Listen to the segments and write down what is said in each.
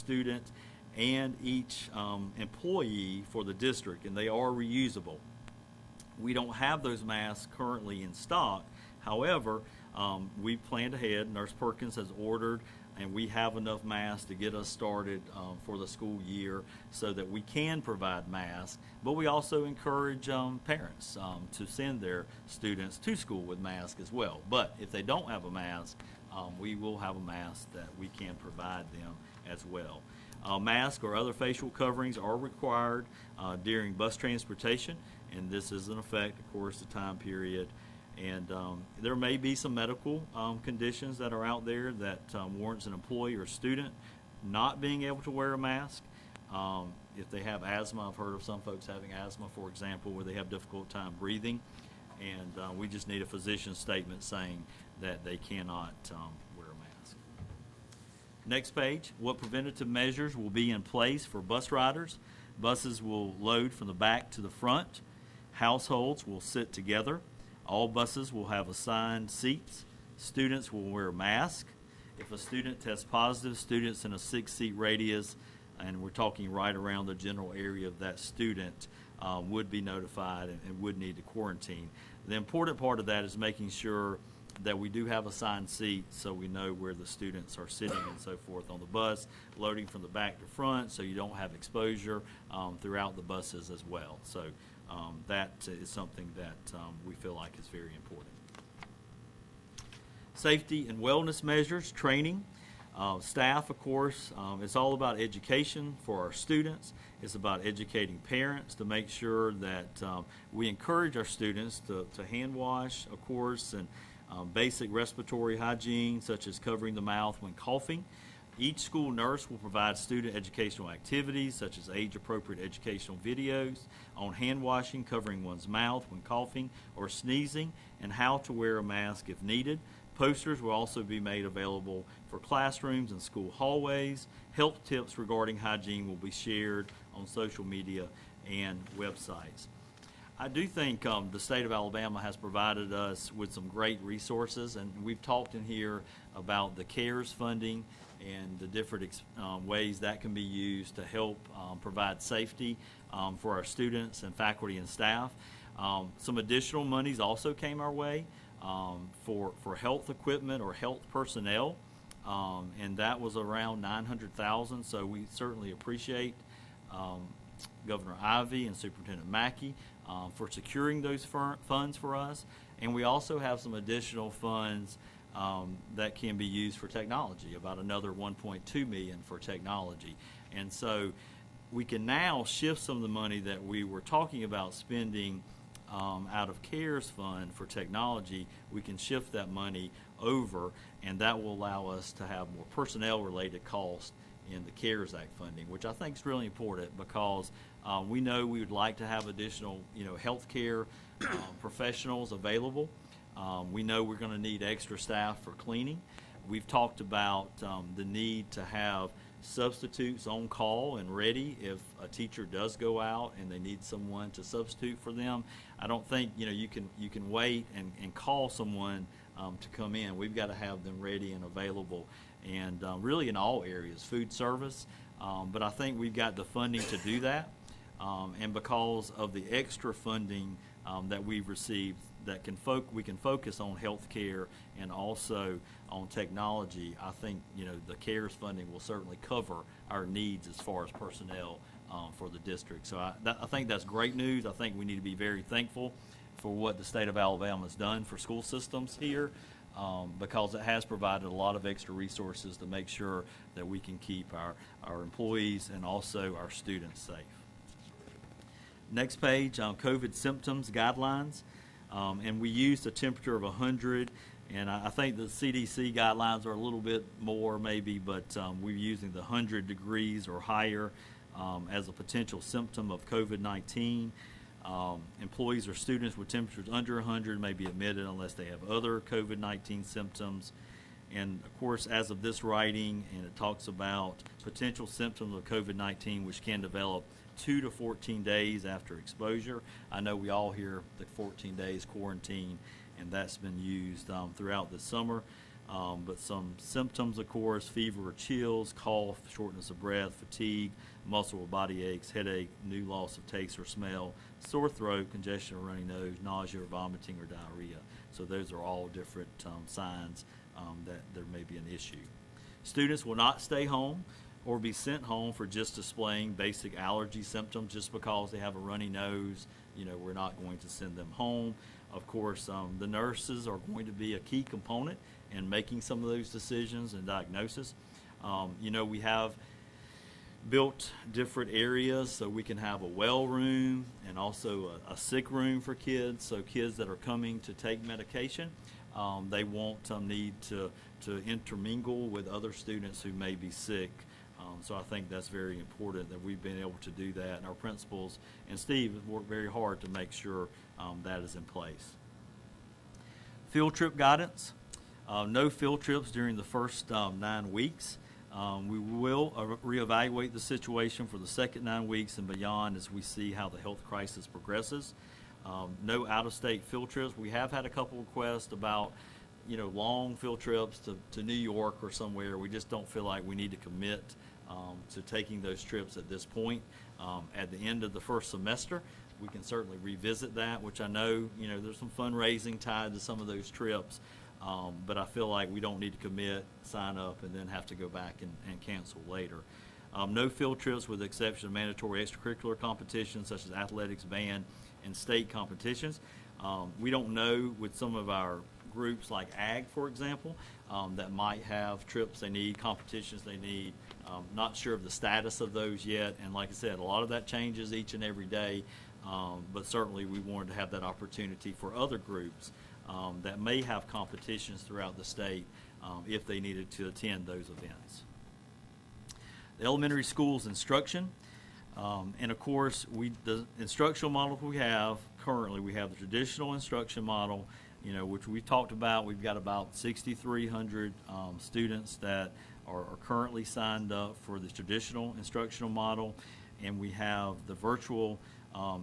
student and each employee for the district, and they are reusable. We don't have those masks currently in stock. However, we planned ahead. Nurse Perkins has ordered, and we have enough masks to get us started for the school year so that we can provide masks. But we also encourage parents to send their students to school with masks as well. But if they don't have a mask, we will have a mask that we can provide them as well. Masks or other facial coverings are required during bus transportation, and this is in effect, of course, the time period. And there may be some medical conditions that are out there that warrants an employee or student not being able to wear a mask. If they have asthma, I've heard of some folks having asthma, for example, where they have difficult time breathing, and we just need a physician statement saying that they cannot wear a mask. Next page, what preventative measures will be in place for bus riders? Buses will load from the back to the front. Households will sit together. All buses will have assigned seats. Students will wear masks. If a student tests positive, students in a 6-seat radius, and we're talking right around the general area of that student, would be notified and would need to quarantine. The important part of that is making sure that we do have assigned seats so we know where the students are sitting and so forth on the bus, loading from the back to front so you don't have exposure throughout the buses as well. So that is something that we feel like is very important. Safety and wellness measures, training. Staff, of course, it's all about education for our students. It's about educating parents to make sure that we encourage our students to hand wash, of course, and basic respiratory hygiene, such as covering the mouth when coughing. Each school nurse will provide student educational activities, such as age-appropriate educational videos on hand washing, covering one's mouth when coughing or sneezing, and how to wear a mask if needed. Posters will also be made available for classrooms and school hallways. Health tips regarding hygiene will be shared on social media and websites. I do think the state of Alabama has provided us with some great resources, and we've talked in here about the CARES funding and the different ways that can be used to help provide safety for our students and faculty and staff. Some additional monies also came our way for health equipment or health personnel, and that was around $900,000. So we certainly appreciate Governor Ivey and Superintendent Mackey for securing those funds for us. And we also have some additional funds that can be used for technology, about another $1.2 million for technology. And so we can now shift some of the money that we were talking about spending out of CARES fund for technology. We can shift that money over, and that will allow us to have more personnel related costs in the CARES Act funding, which I think is really important because we know we would like to have additional healthcare professionals available. We know we're going to need extra staff for cleaning. We've talked about the need to have substitutes on call and ready if a teacher does go out and they need someone to substitute for them. I don't think you can wait and call someone to come in. We've got to have them ready and available, and really in all areas, food service. But I think we've got the funding to do that, and because of the extra funding that we've received, that we can focus on health care and also on technology. I think the CARES funding will certainly cover our needs as far as personnel for the district. So I think that's great news. I think we need to be very thankful for what the state of Alabama has done for school systems here, because it has provided a lot of extra resources to make sure that we can keep our employees and also our students safe. Next page, COVID symptoms guidelines. And we used a temperature of 100, and I think the CDC guidelines are a little bit more maybe, but we're using the 100 degrees or higher as a potential symptom of COVID-19. Employees or students with temperatures under 100 may be admitted unless they have other COVID-19 symptoms. And of course, as of this writing, and it talks about potential symptoms of COVID-19 which can develop 2 to 14 days after exposure. I know we all hear the 14 days quarantine, and that's been used throughout the summer. but some symptoms, of course: fever or chills, cough, shortness of breath, fatigue, muscle or body aches, headache, new loss of taste or smell, sore throat, congestion or runny nose, nausea or vomiting or diarrhea. So those are all different signs that there may be an issue. Students will not stay home or be sent home for just displaying basic allergy symptoms. Just because they have a runny nose, we're not going to send them home. Of course, the nurses are going to be a key component in making some of those decisions and diagnosis. We have built different areas so we can have a well room and also a sick room for kids. So kids that are coming to take medication, they won't need to intermingle with other students who may be sick. So I think that's very important that we've been able to do that. And our principals and Steve have worked very hard to make sure that is in place. Field trip guidance. No field trips during the first 9 weeks. We will reevaluate the situation for the second 9 weeks and beyond as we see how the health crisis progresses. No out-of-state field trips. We have had a couple requests about long field trips to New York or somewhere. We just don't feel like we need to commit to taking those trips at this point. At the end of the first semester, we can certainly revisit that, which I know, there's some fundraising tied to some of those trips, but I feel like we don't need to commit, sign up, and then have to go back and cancel later. No field trips with the exception of mandatory extracurricular competitions such as athletics, band, and state competitions. We don't know with some of our groups like Ag, for example, that might have trips they need, competitions they need. Not sure of the status of those yet, and like I said, a lot of that changes each and every day, but certainly we wanted to have that opportunity for other groups that may have competitions throughout the state if they needed to attend those events. The elementary schools instruction, and of course the instructional model we have currently, we have the traditional instruction model, which we've talked about. We've got about 6,300 students that are currently signed up for the traditional instructional model, and we have the virtual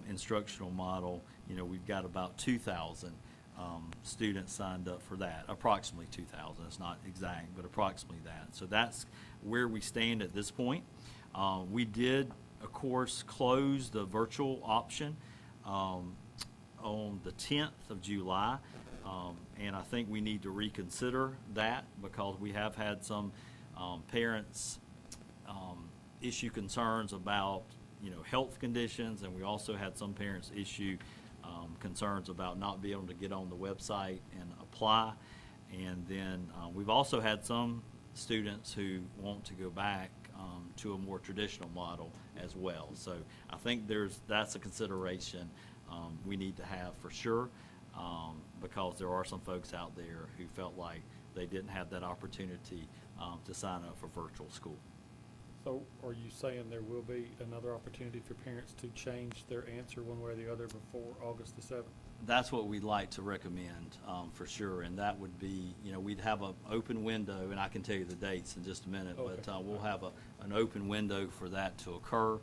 instructional model. We've got about 2,000 students signed up for that, approximately 2,000. It's not exact, but approximately that. So that's where we stand at this point. We did, of course, close the virtual option on the 10th of July, and I think we need to reconsider that because we have had some parents issue concerns about health conditions, and we also had some parents issue concerns about not being able to get on the website and apply. And then we've also had some students who want to go back to a more traditional model as well. So I think that's a consideration we need to have for sure, because there are some folks out there who felt like they didn't have that opportunity to sign up for virtual school. So are you saying there will be another opportunity for parents to change their answer one way or the other before August the 7th? That's what we'd like to recommend for sure, and that would be, we'd have an open window, and I can tell you the dates in just a minute, okay. But we'll have an open window for that to occur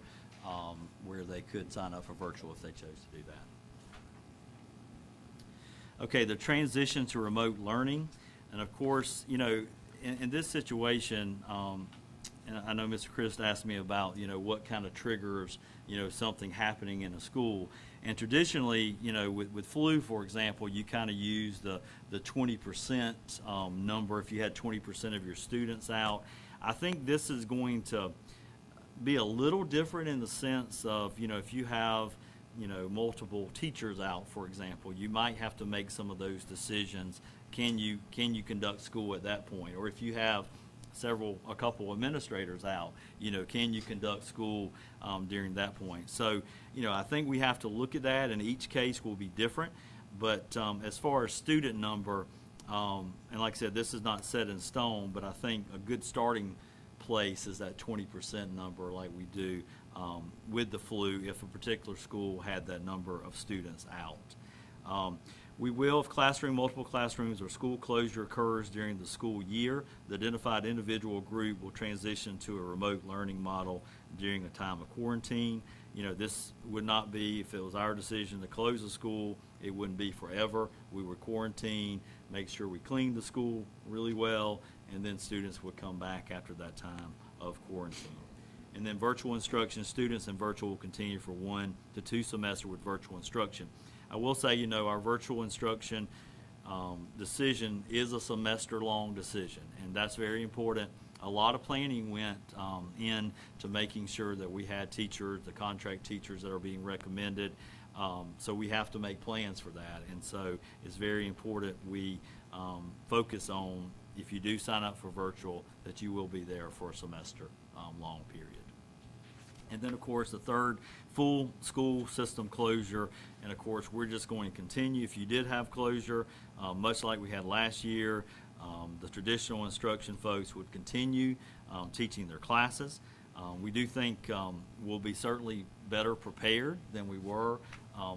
where they could sign up for virtual if they chose to do that. Okay, the transition to remote learning, and of course, in this situation, and I know Mr. Christ asked me about, what kind of triggers, something happening in a school. And traditionally, with flu, for example, you kind of use the 20% number if you had 20% of your students out. I think this is going to be a little different in the sense of, if you have, multiple teachers out, for example, you might have to make some of those decisions. Can you conduct school at that point? Or if you have a couple administrators out, can you conduct school during that point? So, I think we have to look at that, and each case will be different. But as far as student number, and like I said, this is not set in stone, but I think a good starting place is that 20% number like we do with the flu if a particular school had that number of students out. We will, if multiple classrooms or school closure occurs during the school year, the identified individual group will transition to a remote learning model during a time of quarantine. this would not be, if it was our decision to close the school, it wouldn't be forever. We would quarantine, make sure we cleaned the school really well, and then students would come back after that time of quarantine. And then virtual instruction, students in virtual will continue for 1 to 2 semesters with virtual instruction. I will say, our virtual instruction decision is a semester-long decision, and that's very important. A lot of planning went into making sure that we had teachers, the contract teachers that are being recommended. So we have to make plans for that, and so it's very important we focus on, if you do sign up for virtual, that you will be there for a semester long period. And then, of course, the third, full school system closure. And, of course, we're just going to continue. If you did have closure, much like we had last year, the traditional instruction folks would continue teaching their classes. We do think we'll be certainly better prepared than we were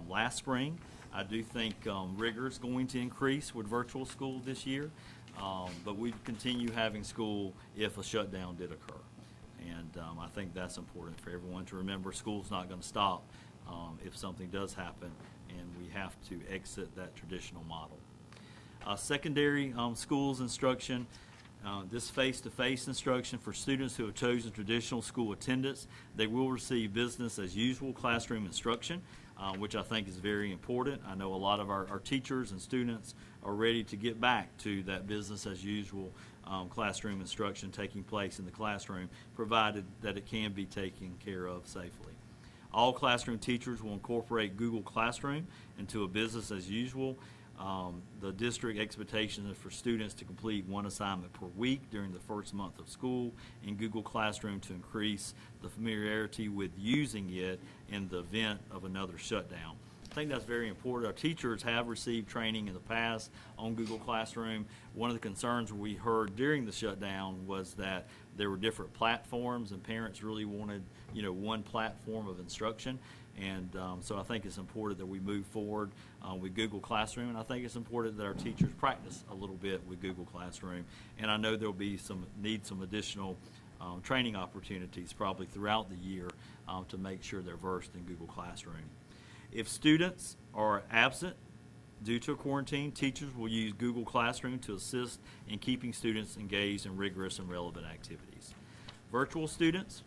last spring. I do think rigor is going to increase with virtual school this year, but we continue having school if a shutdown did occur. And I think that's important for everyone to remember. School's not going to stop if something does happen, and we have to exit that traditional model. Secondary schools instruction, this face-to-face instruction for students who have chosen traditional school attendance, they will receive business as usual classroom instruction, which I think is very important. I know a lot of our teachers and students are ready to get back to that business as usual classroom instruction taking place in the classroom, provided that it can be taken care of safely. All classroom teachers will incorporate Google Classroom into a business as usual. The district expectation is for students to complete 1 assignment per week during the first month of school in Google Classroom to increase the familiarity with using it in the event of another shutdown. I think that's very important. Our teachers have received training in the past on Google Classroom. One of the concerns we heard during the shutdown was that there were different platforms, and parents really wanted, one platform of instruction. And so I think it's important that we move forward with Google Classroom, and I think it's important that our teachers practice a little bit with Google Classroom. And I know there'll be some additional training opportunities probably throughout the year to make sure they're versed in Google Classroom. If students are absent due to a quarantine, teachers will use Google Classroom to assist in keeping students engaged in rigorous and relevant activities. Virtual students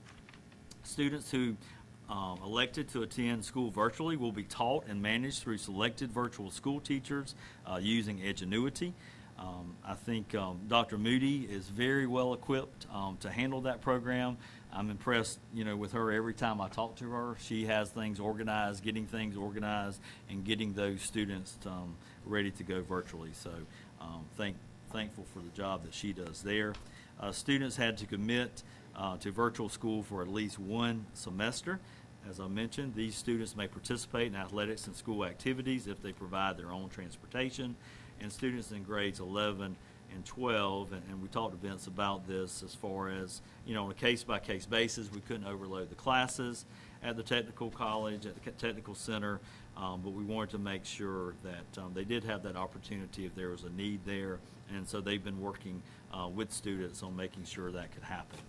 who elected to attend school virtually will be taught and managed through selected virtual school teachers using Edgenuity. I think Dr. Moody is very well equipped to handle that program. I'm impressed, with her every time I talk to her. She has things organized, getting things organized, and getting those students ready to go virtually. So thankful for the job that she does there. Students had to commit to virtual school for at least 1 semester. As I mentioned, these students may participate in athletics and school activities if they provide their own transportation. And students in grades 11 and 12, and we talked to Vince about this as far as, on a case-by-case basis, we couldn't overload the classes at the technical college, at the technical center, but we wanted to make sure that they did have that opportunity if there was a need there, and so they've been working with students on making sure that could happen.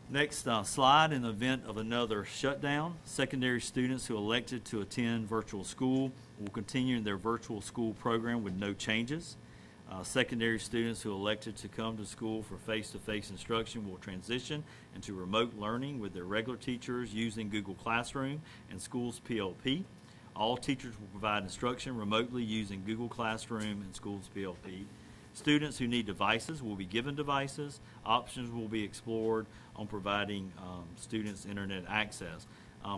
Next slide, in the event of another shutdown, secondary students who elected to attend virtual school will continue in their virtual school program with no changes. Secondary students who elected to come to school for face-to-face instruction will transition into remote learning with their regular teachers using Google Classroom and Schools PLP. All teachers will provide instruction remotely using Google Classroom and Schools PLP. Students who need devices will be given devices. Options will be explored on providing students internet access.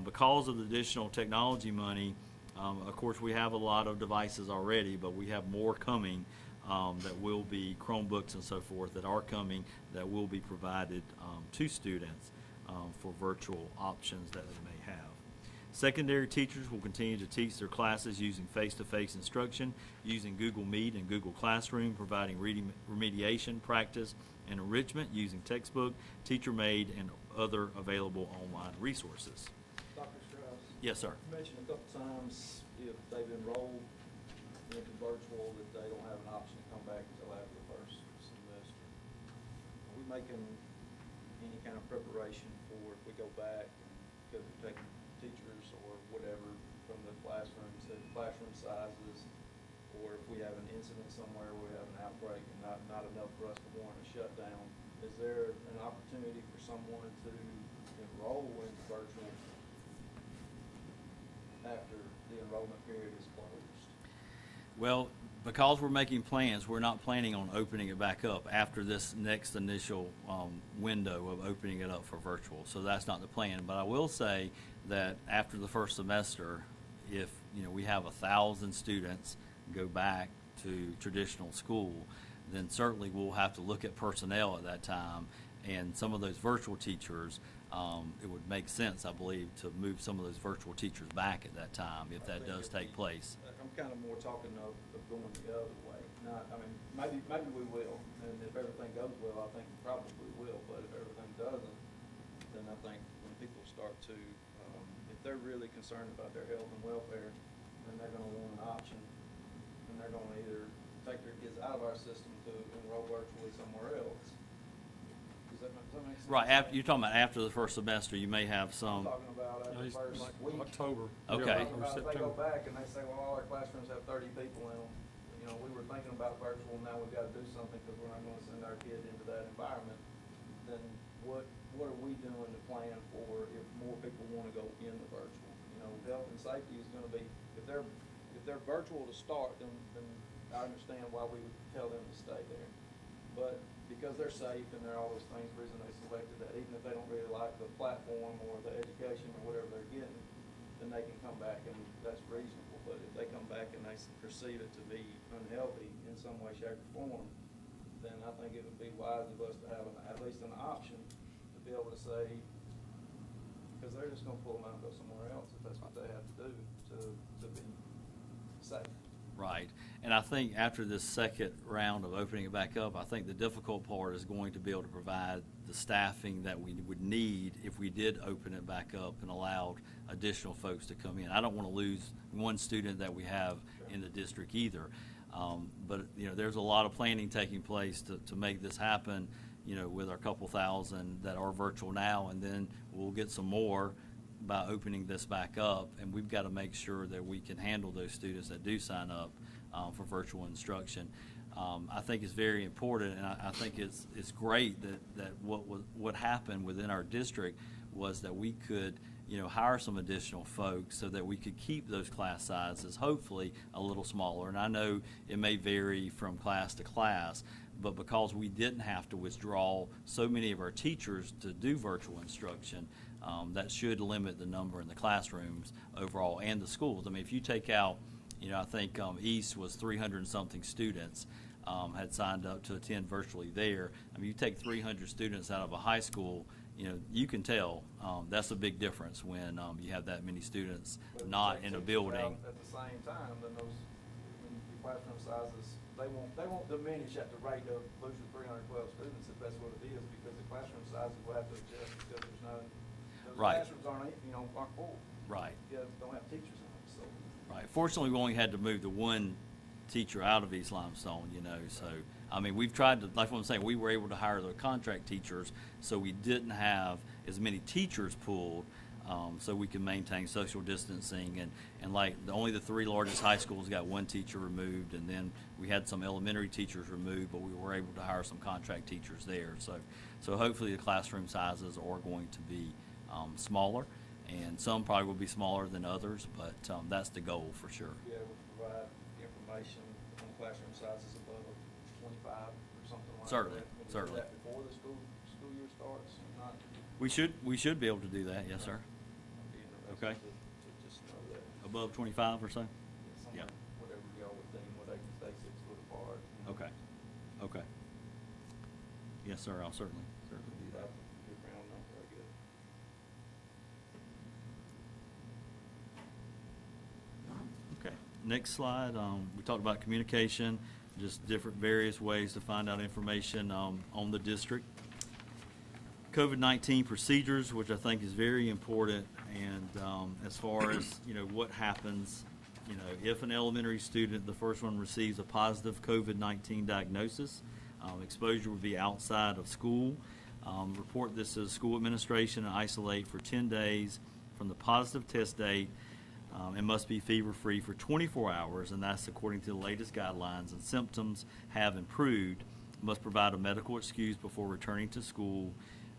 Because of the additional technology money, of course, we have a lot of devices already, but we have more coming that will be Chromebooks and so forth that are coming that will be provided to students for virtual options that they may have. Secondary teachers will continue to teach their classes using face-to-face instruction, using Google Meet and Google Classroom, providing remediation, practice, and enrichment using textbook, teacher-made, and other available online resources. Dr. Strauss? Yes, sir. You mentioned a couple times if they've enrolled into virtual that they don't have an option to come back until after the first semester. Are we making any kind of preparation for if we go back? because we're taking teachers or whatever from the classrooms, classroom sizes, or if we have an incident somewhere where we have an outbreak and not enough for us to warrant a shutdown, is there an opportunity for someone to enroll in virtual after the enrollment period is closed? Well, because we're making plans, we're not planning on opening it back up after this next initial window of opening it up for virtual. So that's not the plan. But I will say that after the first semester, if we have 1,000 students go back to traditional school, then certainly we'll have to look at personnel at that time. And some of those virtual teachers, it would make sense, I believe, to move some of those virtual teachers back at that time if that does take place. I'm kind of more talking of going the other way. Maybe we will, and if everything goes well, I think we probably will. But if everything doesn't, then I think when people start to, if they're really concerned about their health and welfare, then they're going to want an option, and they're going to either take their kids out of our system to enroll virtually somewhere else. Does that make sense? Right. You're talking about after the first semester, you may have some. I'm talking about after the first Like week. October. Okay. I'm talking about if they go back and they say, well, all our classrooms have 30 people in them. We were thinking about virtual, now we've got to do something because we're not going to send our kid into that environment. Then what are we doing to plan for if more people want to go into virtual? Health and safety is going to be, if they're virtual to start, then I understand why we would tell them to stay there. But because they're safe and they're all those things, the reason they selected that, even if they don't really like the platform or the education or whatever they're getting, then they can come back and that's reasonable. But if they come back and they perceive it to be unhealthy in some way, shape, or form, then I think it would be wise of us to have at least an option to be able to say, because they're just going to pull them out and go somewhere else if that's what they have to do to be safe. Right. And I think after this second round of opening it back up, I think the difficult part is going to be able to provide the staffing that we would need if we did open it back up and allowed additional folks to come in. I don't want to lose one student that we have in the district either. But there's a lot of planning taking place to make this happen, with our couple thousand that are virtual now, and then we'll get some more by opening this back up, and we've got to make sure that we can handle those students that do sign up for virtual instruction. I think it's very important, and I think it's great that what happened within our district was that we could hire some additional folks so that we could keep those class sizes hopefully a little smaller. And I know it may vary from class to class, but because we didn't have to withdraw so many of our teachers to do virtual instruction, that should limit the number in the classrooms overall and the schools. I mean, if you take out, I think East was 300 and something students had signed up to attend virtually there. I mean, you take 300 students out of a high school, you can tell that's a big difference when you have that many students not in a building. At the same time, then those classroom sizes, they won't diminish at the rate of losing 312 students if that's what it is, because the classroom sizes will have to adjust because there's no. Right. Classrooms aren't full. Right. You don't have teachers in them, so. Right. Fortunately, we only had to move the one teacher out of East Limestone, so, I mean, we've tried to, like what I'm saying, we were able to hire the contract teachers, so we didn't have as many teachers pulled, so we can maintain social distancing, and like, only the 3 largest high schools got one teacher removed, and then we had some elementary teachers removed, but we were able to hire some contract teachers there, so hopefully the classroom sizes are going to be smaller, and some probably will be smaller than others, but that's the goal for sure. Be able to provide information on classroom sizes above 25 or something like Certainly, that. Would you do certainly. that before the school year starts? Not, We should be able to do that, yes, sir. I'd be interested Okay. to just know that. Above 25 or so? Somewhere, whatever y'all would think, where they can stay 6 foot apart. Okay. Okay. Yes, sir, I'll certainly do that. Good round number, I guess. Okay. Next slide, we talked about communication, just different various ways to find out information on the district. COVID-19 procedures, which I think is very important, and as far as what happens, if an elementary student, the first one, receives a positive COVID-19 diagnosis, exposure would be outside of school. Report this to the school administration and isolate for 10 days from the positive test date and must be fever-free for 24 hours, and that's according to the latest guidelines, and symptoms have improved, must provide a medical excuse before returning to school,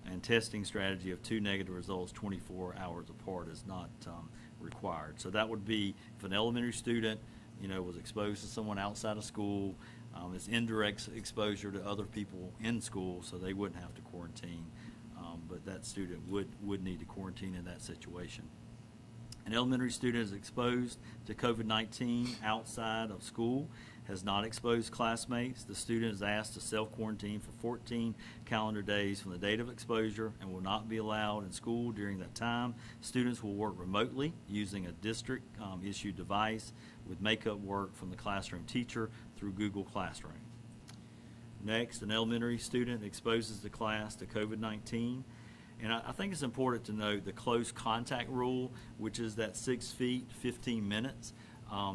and testing strategy of 2 negative results 24 hours apart is not required. So that would be if an elementary student, was exposed to someone outside of school, it's indirect exposure to other people in school, so they wouldn't have to quarantine, but that student would need to quarantine in that situation. An elementary student is exposed to COVID-19 outside of school, has not exposed classmates. The student is asked to self-quarantine for 14 calendar days from the date of exposure and will not be allowed in school during that time. Students will work remotely using a district-issued device with makeup work from the classroom teacher through Google Classroom. Next, an elementary student exposes the class to COVID-19. And I think it's important to note the close contact rule, which is that 6 feet, 15 minutes.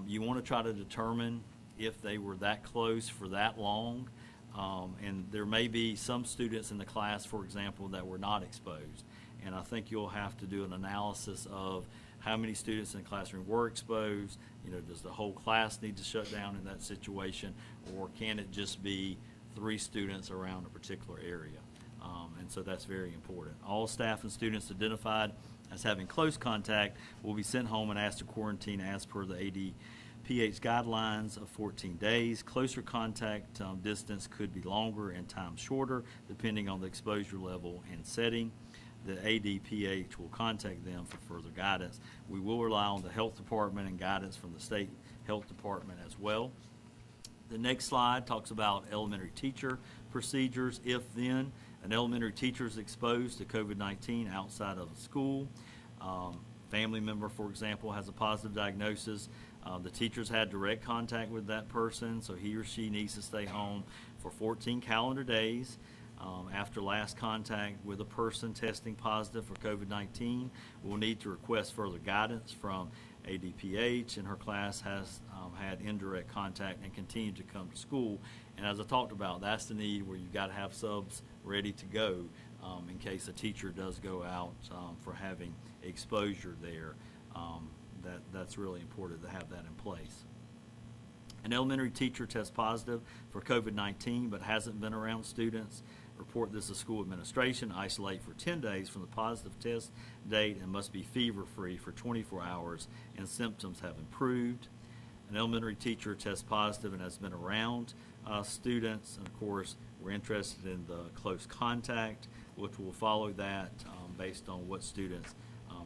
You want to try to determine if they were that close for that long. And there may be some students in the class, for example, that were not exposed. And I think you'll have to do an analysis of how many students in the classroom were exposed. Does the whole class need to shut down in that situation, or can it just be 3 students around a particular area? And so that's very important. All staff and students identified as having close contact will be sent home and asked to quarantine as per the ADPH guidelines of 14 days. Closer contact distance could be longer and time shorter depending on the exposure level and setting. The ADPH will contact them for further guidance. We will rely on the health department and guidance from the state health department as well. The next slide talks about elementary teacher procedures. If then an elementary teacher is exposed to COVID-19 outside of the school, family member, for example, has a positive diagnosis, the teacher's had direct contact with that person, so he or she needs to stay home for 14 calendar days. After last contact with a person testing positive for COVID-19, we'll need to request further guidance from ADPH, and her class has had indirect contact and continued to come to school. And as I talked about, that's the need where you've got to have subs ready to go in case a teacher does go out for having exposure there. That's really important to have that in place. An elementary teacher tests positive for COVID-19 but hasn't been around students. Report this to school administration, isolate for 10 days from the positive test date, and must be fever-free for 24 hours and symptoms have improved. An elementary teacher tests positive and has been around students, and of course we're interested in the close contact, which will follow that based on what students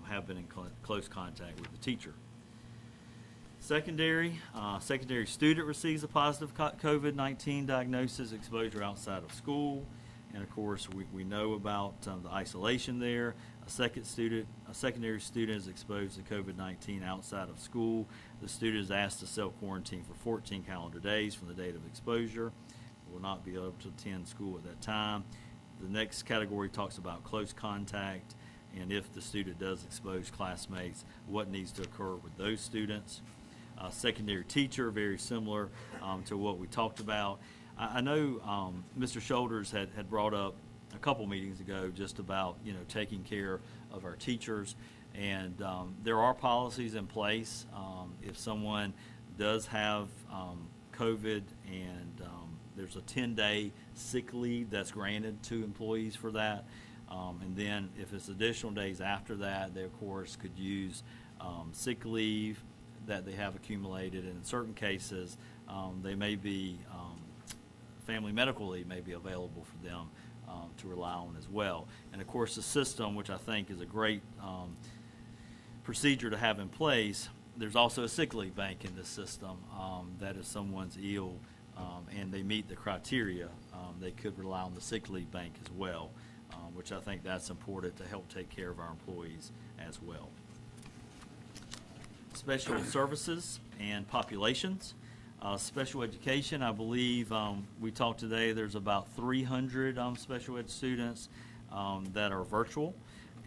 have been in close contact with the teacher. Secondary student receives a positive COVID-19 diagnosis, exposure outside of school. And of course, we know about the isolation there. A secondary student is exposed to COVID-19 outside of school. The student is asked to self-quarantine for 14 calendar days from the date of exposure. Will not be able to attend school at that time. The next category talks about close contact, and if the student does expose classmates, what needs to occur with those students. Secondary teacher, very similar to what we talked about. I know Mr. Shoulders had brought up a couple meetings ago just about taking care of our teachers, and there are policies in place. If someone does have COVID and there's a 10-day sick leave that's granted to employees for that, and then if it's additional days after that, they of course could use sick leave that they have accumulated, and in certain cases they may be family medical leave may be available for them to rely on as well. And of course the system, which I think is a great procedure to have in place, there's also a sick leave bank in this system that if someone's ill and they meet the criteria, they could rely on the sick leave bank as well, which I think that's important to help take care of our employees as well. Special services and populations. Special education, I believe we talked today, there's about 300 special ed students that are virtual.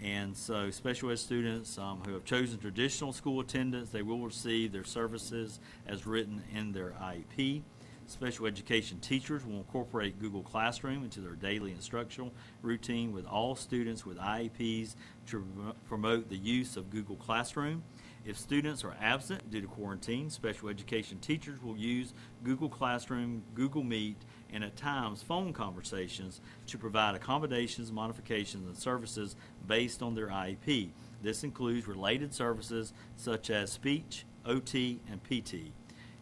And so special ed students who have chosen traditional school attendance, they will receive their services as written in their IEP. Special education teachers will incorporate Google Classroom into their daily instructional routine with all students with IEPs to promote the use of Google Classroom. If students are absent due to quarantine, special education teachers will use Google Classroom, Google Meet, and at times phone conversations to provide accommodations, modifications, and services based on their IEP. This includes related services such as speech, OT, and PT.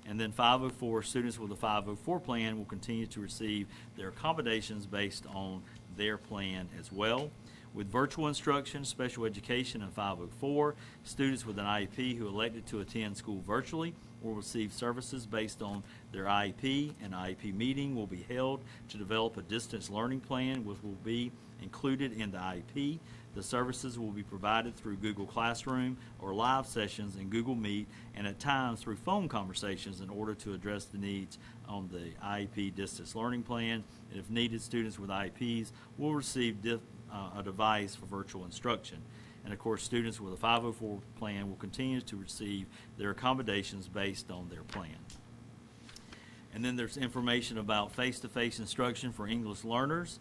And then 504, students with a 504 plan will continue to receive their accommodations based on their plan as well. With virtual instruction, special education, and 504, students with an IEP who elected to attend school virtually will receive services based on their IEP. An IEP meeting will be held to develop a distance learning plan, which will be included in the IEP. The services will be provided through Google Classroom or live sessions in Google Meet, and at times through phone conversations in order to address the needs on the IEP distance learning plan. And if needed, students with IEPs will receive a device for virtual instruction. And of course, students with a 504 plan will continue to receive their accommodations based on their plan. And then there's information about face-to-face instruction for English learners.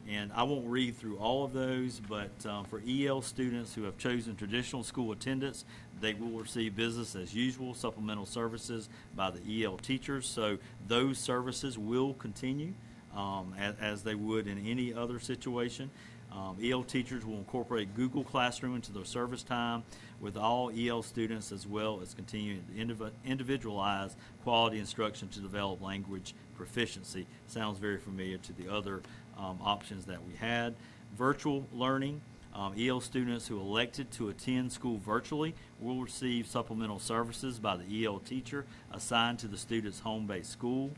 And I won't read through all of those, but for EL students who have chosen traditional school attendance, they will receive business as usual supplemental services by the EL teachers. So those services will continue as they would in any other situation. EL teachers will incorporate Google Classroom into their service time with all EL students, as well as continuing to individualize quality instruction to develop language proficiency. Sounds very familiar to the other options that we had. Virtual learning. EL students who elected to attend school virtually will receive supplemental services by the EL teacher assigned to the student's home-based school.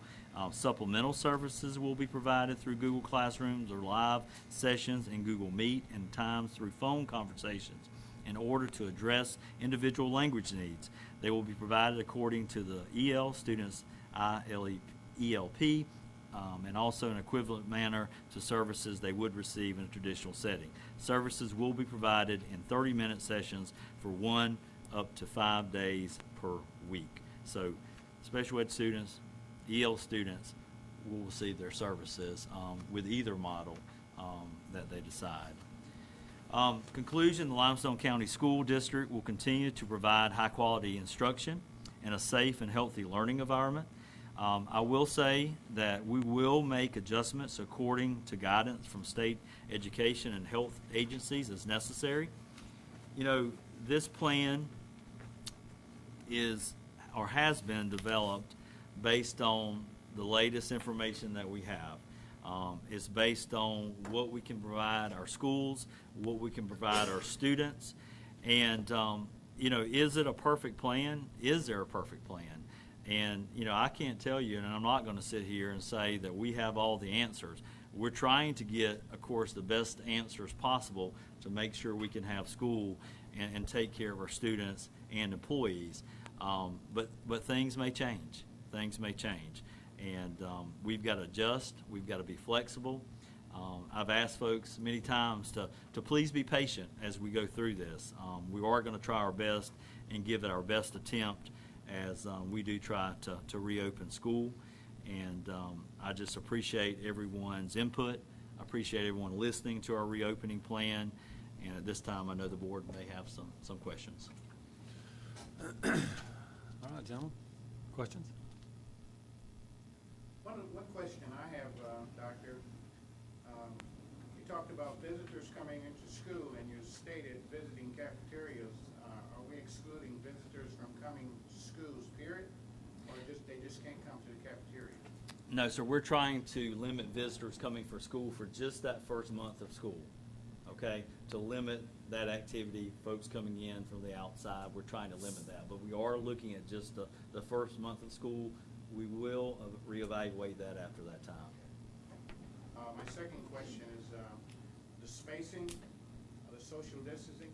Supplemental services will be provided through Google Classrooms or live sessions in Google Meet, and times through phone conversations in order to address individual language needs. They will be provided according to the EL students' ELP, and also in equivalent manner to services they would receive in a traditional setting. Services will be provided in 30-minute sessions for 1 up to 5 days per week. So special ed students, EL students will receive their services with either model that they decide. Conclusion, the Limestone County School District will continue to provide high-quality instruction in a safe and healthy learning environment. I will say that we will make adjustments according to guidance from state education and health agencies as necessary. You know, this plan is or has been developed based on the latest information that we have. It's based on what we can provide our schools, what we can provide our students, and you know, is it a perfect plan? Is there a perfect plan? And you know, I can't tell you, and I'm not going to sit here and say that we have all the answers. We're trying to get, of course, the best answers possible to make sure we can have school and take care of our students and employees. But things may change. Things may change, and we've got to adjust. We've got to be flexible. I've asked folks many times to please be patient as we go through this. We are going to try our best and give it our best attempt as we do try to reopen school. And I just appreciate everyone's input. I appreciate everyone listening to our reopening plan. And at this time, I know the board may have some questions. All right, gentlemen. Questions? One question I have, Doctor, you talked about visitors coming into school, and you stated visiting cafeterias. Are we excluding visitors from coming to schools, period? Or they just can't come to the cafeteria? No, sir. We're trying to limit visitors coming for school for just that first month of school, okay? To limit that activity, folks coming in from the outside, we're trying to limit that. But we are looking at just the first month of school. We will reevaluate that after that time. My second question is the spacing, the social distancing.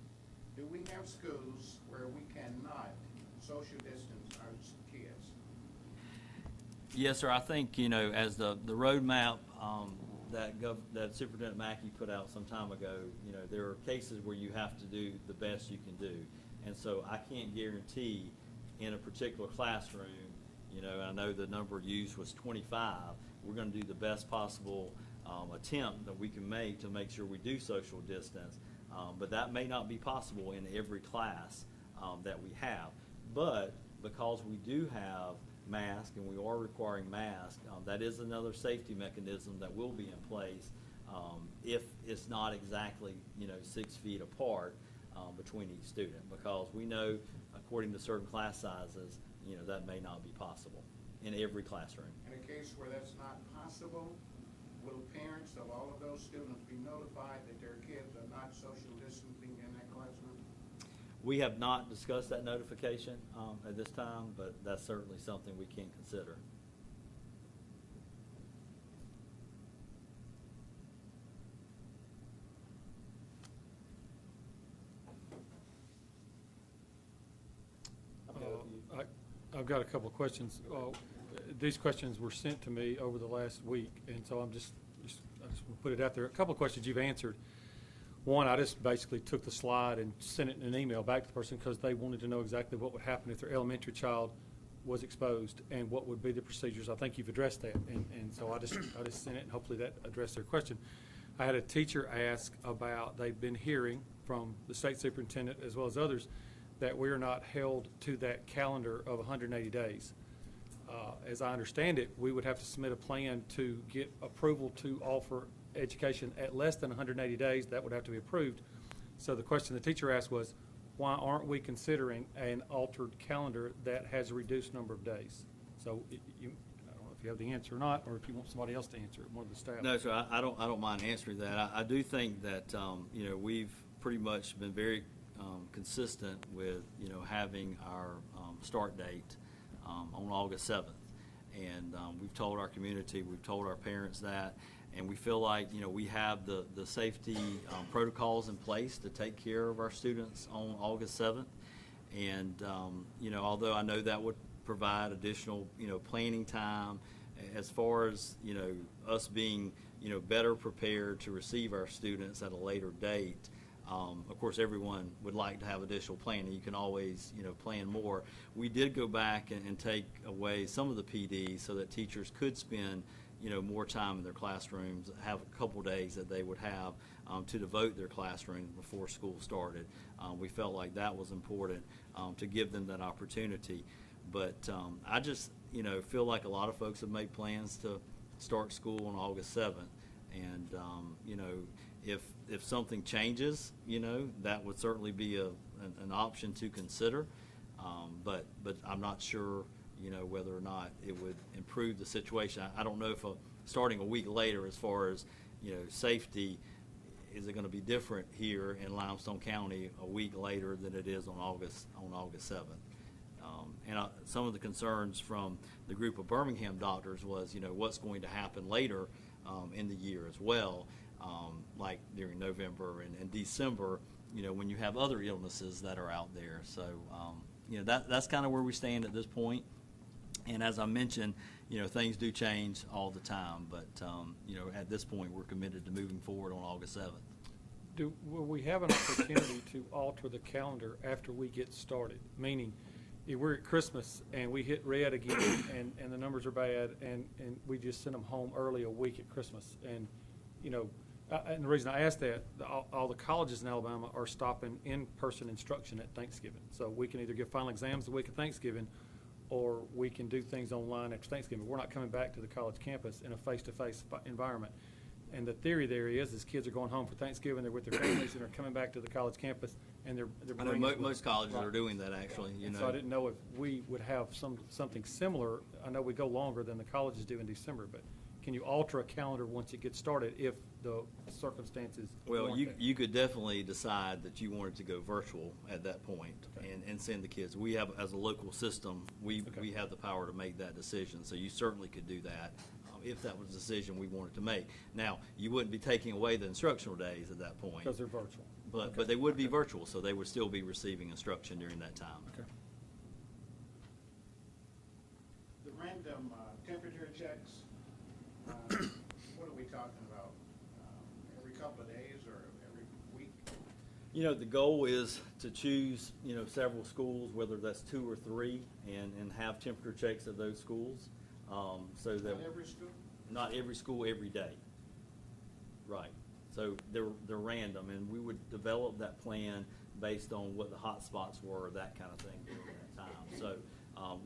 Do we have schools where we cannot social distance our kids? Yes, sir. I think, you know, as the roadmap that Superintendent Mackey put out some time ago, you know, there are cases where you have to do the best you can do. And so I can't guarantee in a particular classroom, You know, I know the number used was 25. We're going to do the best possible attempt that we can make to make sure we do social distance, but that may not be possible in every class that we have. But because we do have masks and we are requiring masks, that is another safety mechanism that will be in place if it's not exactly 6 feet apart between each student, because we know according to certain class sizes that may not be possible in every classroom. In a case where that's not possible, will parents of all of those students be notified that their kids are not social distancing in that classroom? We have not discussed that notification at this time, but that's certainly something we can consider. I've got a couple of questions. These questions were sent to me over the last week, and so I just want to put it out there. A couple of questions you've answered. One, I just basically took the slide and sent it in an email back to the person because they wanted to know exactly what would happen if their elementary child was exposed and what would be the procedures. I think you've addressed that, and so I just sent it, and hopefully that addressed their question. I had a teacher ask about, they've been hearing from the state superintendent as well as others that we are not held to that calendar of 180 days. As I understand it, we would have to submit a plan to get approval to offer education at less than 180 days. That would have to be approved. So the question the teacher asked was, why aren't we considering an altered calendar that has a reduced number of days? So I don't know if you have the answer or not, or if you want somebody else to answer it, one of the staff. No, sir, I don't mind answering that. I do think that we've pretty much been very consistent with having our start date on August 7th, and we've told our community, we've told our parents that, and we feel like we have the safety protocols in place to take care of our students on August 7th, and although I know that would provide additional planning time as far as us being better prepared to receive our students at a later date. Of course, everyone would like to have additional planning. You can always, plan more. We did go back and take away some of the PD so that teachers could spend, more time in their classrooms, have a couple days that they would have to devote their classroom before school started. We felt like that was important to give them that opportunity. But I just, feel like a lot of folks have made plans to start school on August 7th. And, if something changes, that would certainly be an option to consider. But I'm not sure, whether or not it would improve the situation. I don't know if starting a week later, as far as, safety, is it going to be different here in Limestone County a week later than it is on August 7th? Some of the concerns from the group of Birmingham doctors was, what's going to happen later in the year as well. Like during November and December, when you have other illnesses that are out there. So, that's kind of where we stand at this point. And as I mentioned, things do change all the time. But, at this point, we're committed to moving forward on August 7th. Will we have an opportunity to alter the calendar after we get started? Meaning, if we're at Christmas and we hit red again and the numbers are bad and we just send them home early a week at Christmas. And, and the reason I ask that, all the colleges in Alabama are stopping in-person instruction at Thanksgiving. So we can either give final exams the week of Thanksgiving or we can do things online after Thanksgiving. We're not coming back to the college campus in a face-to-face environment. And the theory there is kids are going home for Thanksgiving, they're with their families, and they're coming back to the college campus, and they're I know most colleges are doing that, actually. So I didn't know if we would have something similar. I know we go longer than the colleges do in December, but can you alter a calendar once it gets started if the circumstances Well, warrant that? you could definitely decide that you wanted to go virtual at that point. Okay. and send the kids. We have, as a local system, we have the power to make that decision, so you certainly could do that. If that was a decision we wanted to make. Now, you wouldn't be taking away the instructional days at that point. Because they're virtual. But they would be virtual, so they would still be receiving instruction during that time. Okay. The random temperature checks, what are we talking about? Every couple of days or every week? You know, the goal is to choose, several schools, whether that's 2 or 3, and have temperature checks at those schools, so that. Not every school? Not every school every day. Right. So they're random, and we would develop that plan based on what the hot spots were, that kind of thing during that time. So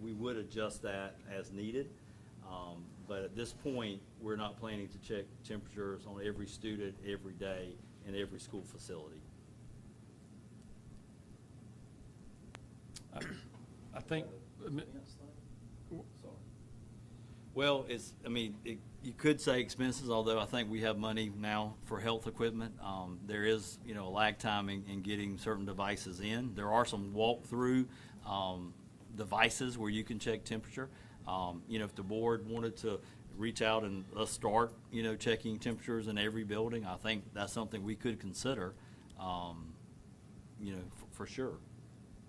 we would adjust that as needed, but at this point, we're not planning to check temperatures on every student every day in every school facility. I think, Well, you could say expenses, although I think we have money now for health equipment. There is, a lag time in getting certain devices in. There are some walk-through devices where you can check temperature. If the board wanted to reach out and us start, checking temperatures in every building, I think that's something we could consider, for sure.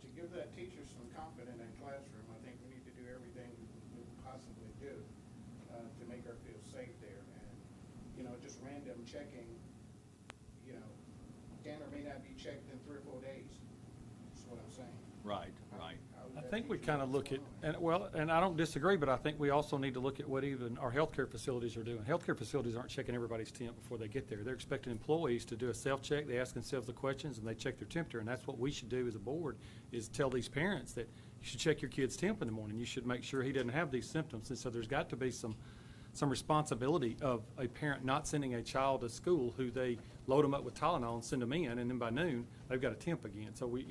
To give that teacher some confidence in that classroom, I think we need to do everything we possibly do to make her feel safe there. And, just random checking, can or may not be checked in 3 or 4 days. That's what I'm saying. Right. I think we kind of look at, and I don't disagree, but I think we also need to look at what even our healthcare facilities are doing. Healthcare facilities aren't checking everybody's temp before they get there. They're expecting employees to do a self-check. They ask themselves the questions, and they check their temperature. And that's what we should do as a board, is tell these parents that you should check your kid's temp in the morning. You should make sure he doesn't have these symptoms. And so there's got to be some responsibility of a parent not sending a child to school who they load them up with Tylenol and send them in, and then by noon they've got a temp again. So we,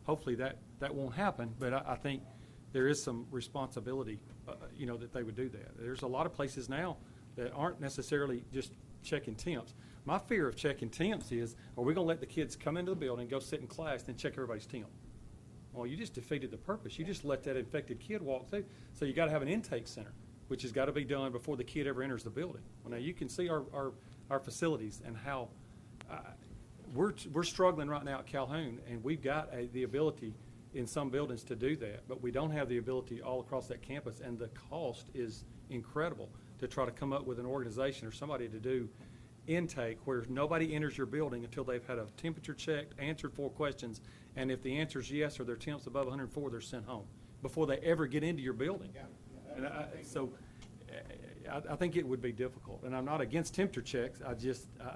hopefully that won't happen, but I think there is some responsibility, that they would do that. There's a lot of places now that aren't necessarily just checking temps. My fear of checking temps is, are we going to let the kids come into the building, go sit in class, then check everybody's temp? Well, you just defeated the purpose. You just let that infected kid walk through. So you got to have an intake center, which has got to be done before the kid ever enters the building. Well, now you can see our facilities and how we're struggling right now at Calhoun, and we've got the ability in some buildings to do that, but we don't have the ability all across that campus, and the cost is incredible to try to come up with an organization or somebody to do intake where nobody enters your building until they've had a temperature checked, answered 4 questions, and if the answer is yes or their temp's above 104, they're sent home before they ever get into your building. And I think it would be difficult, and I'm not against temperature checks. I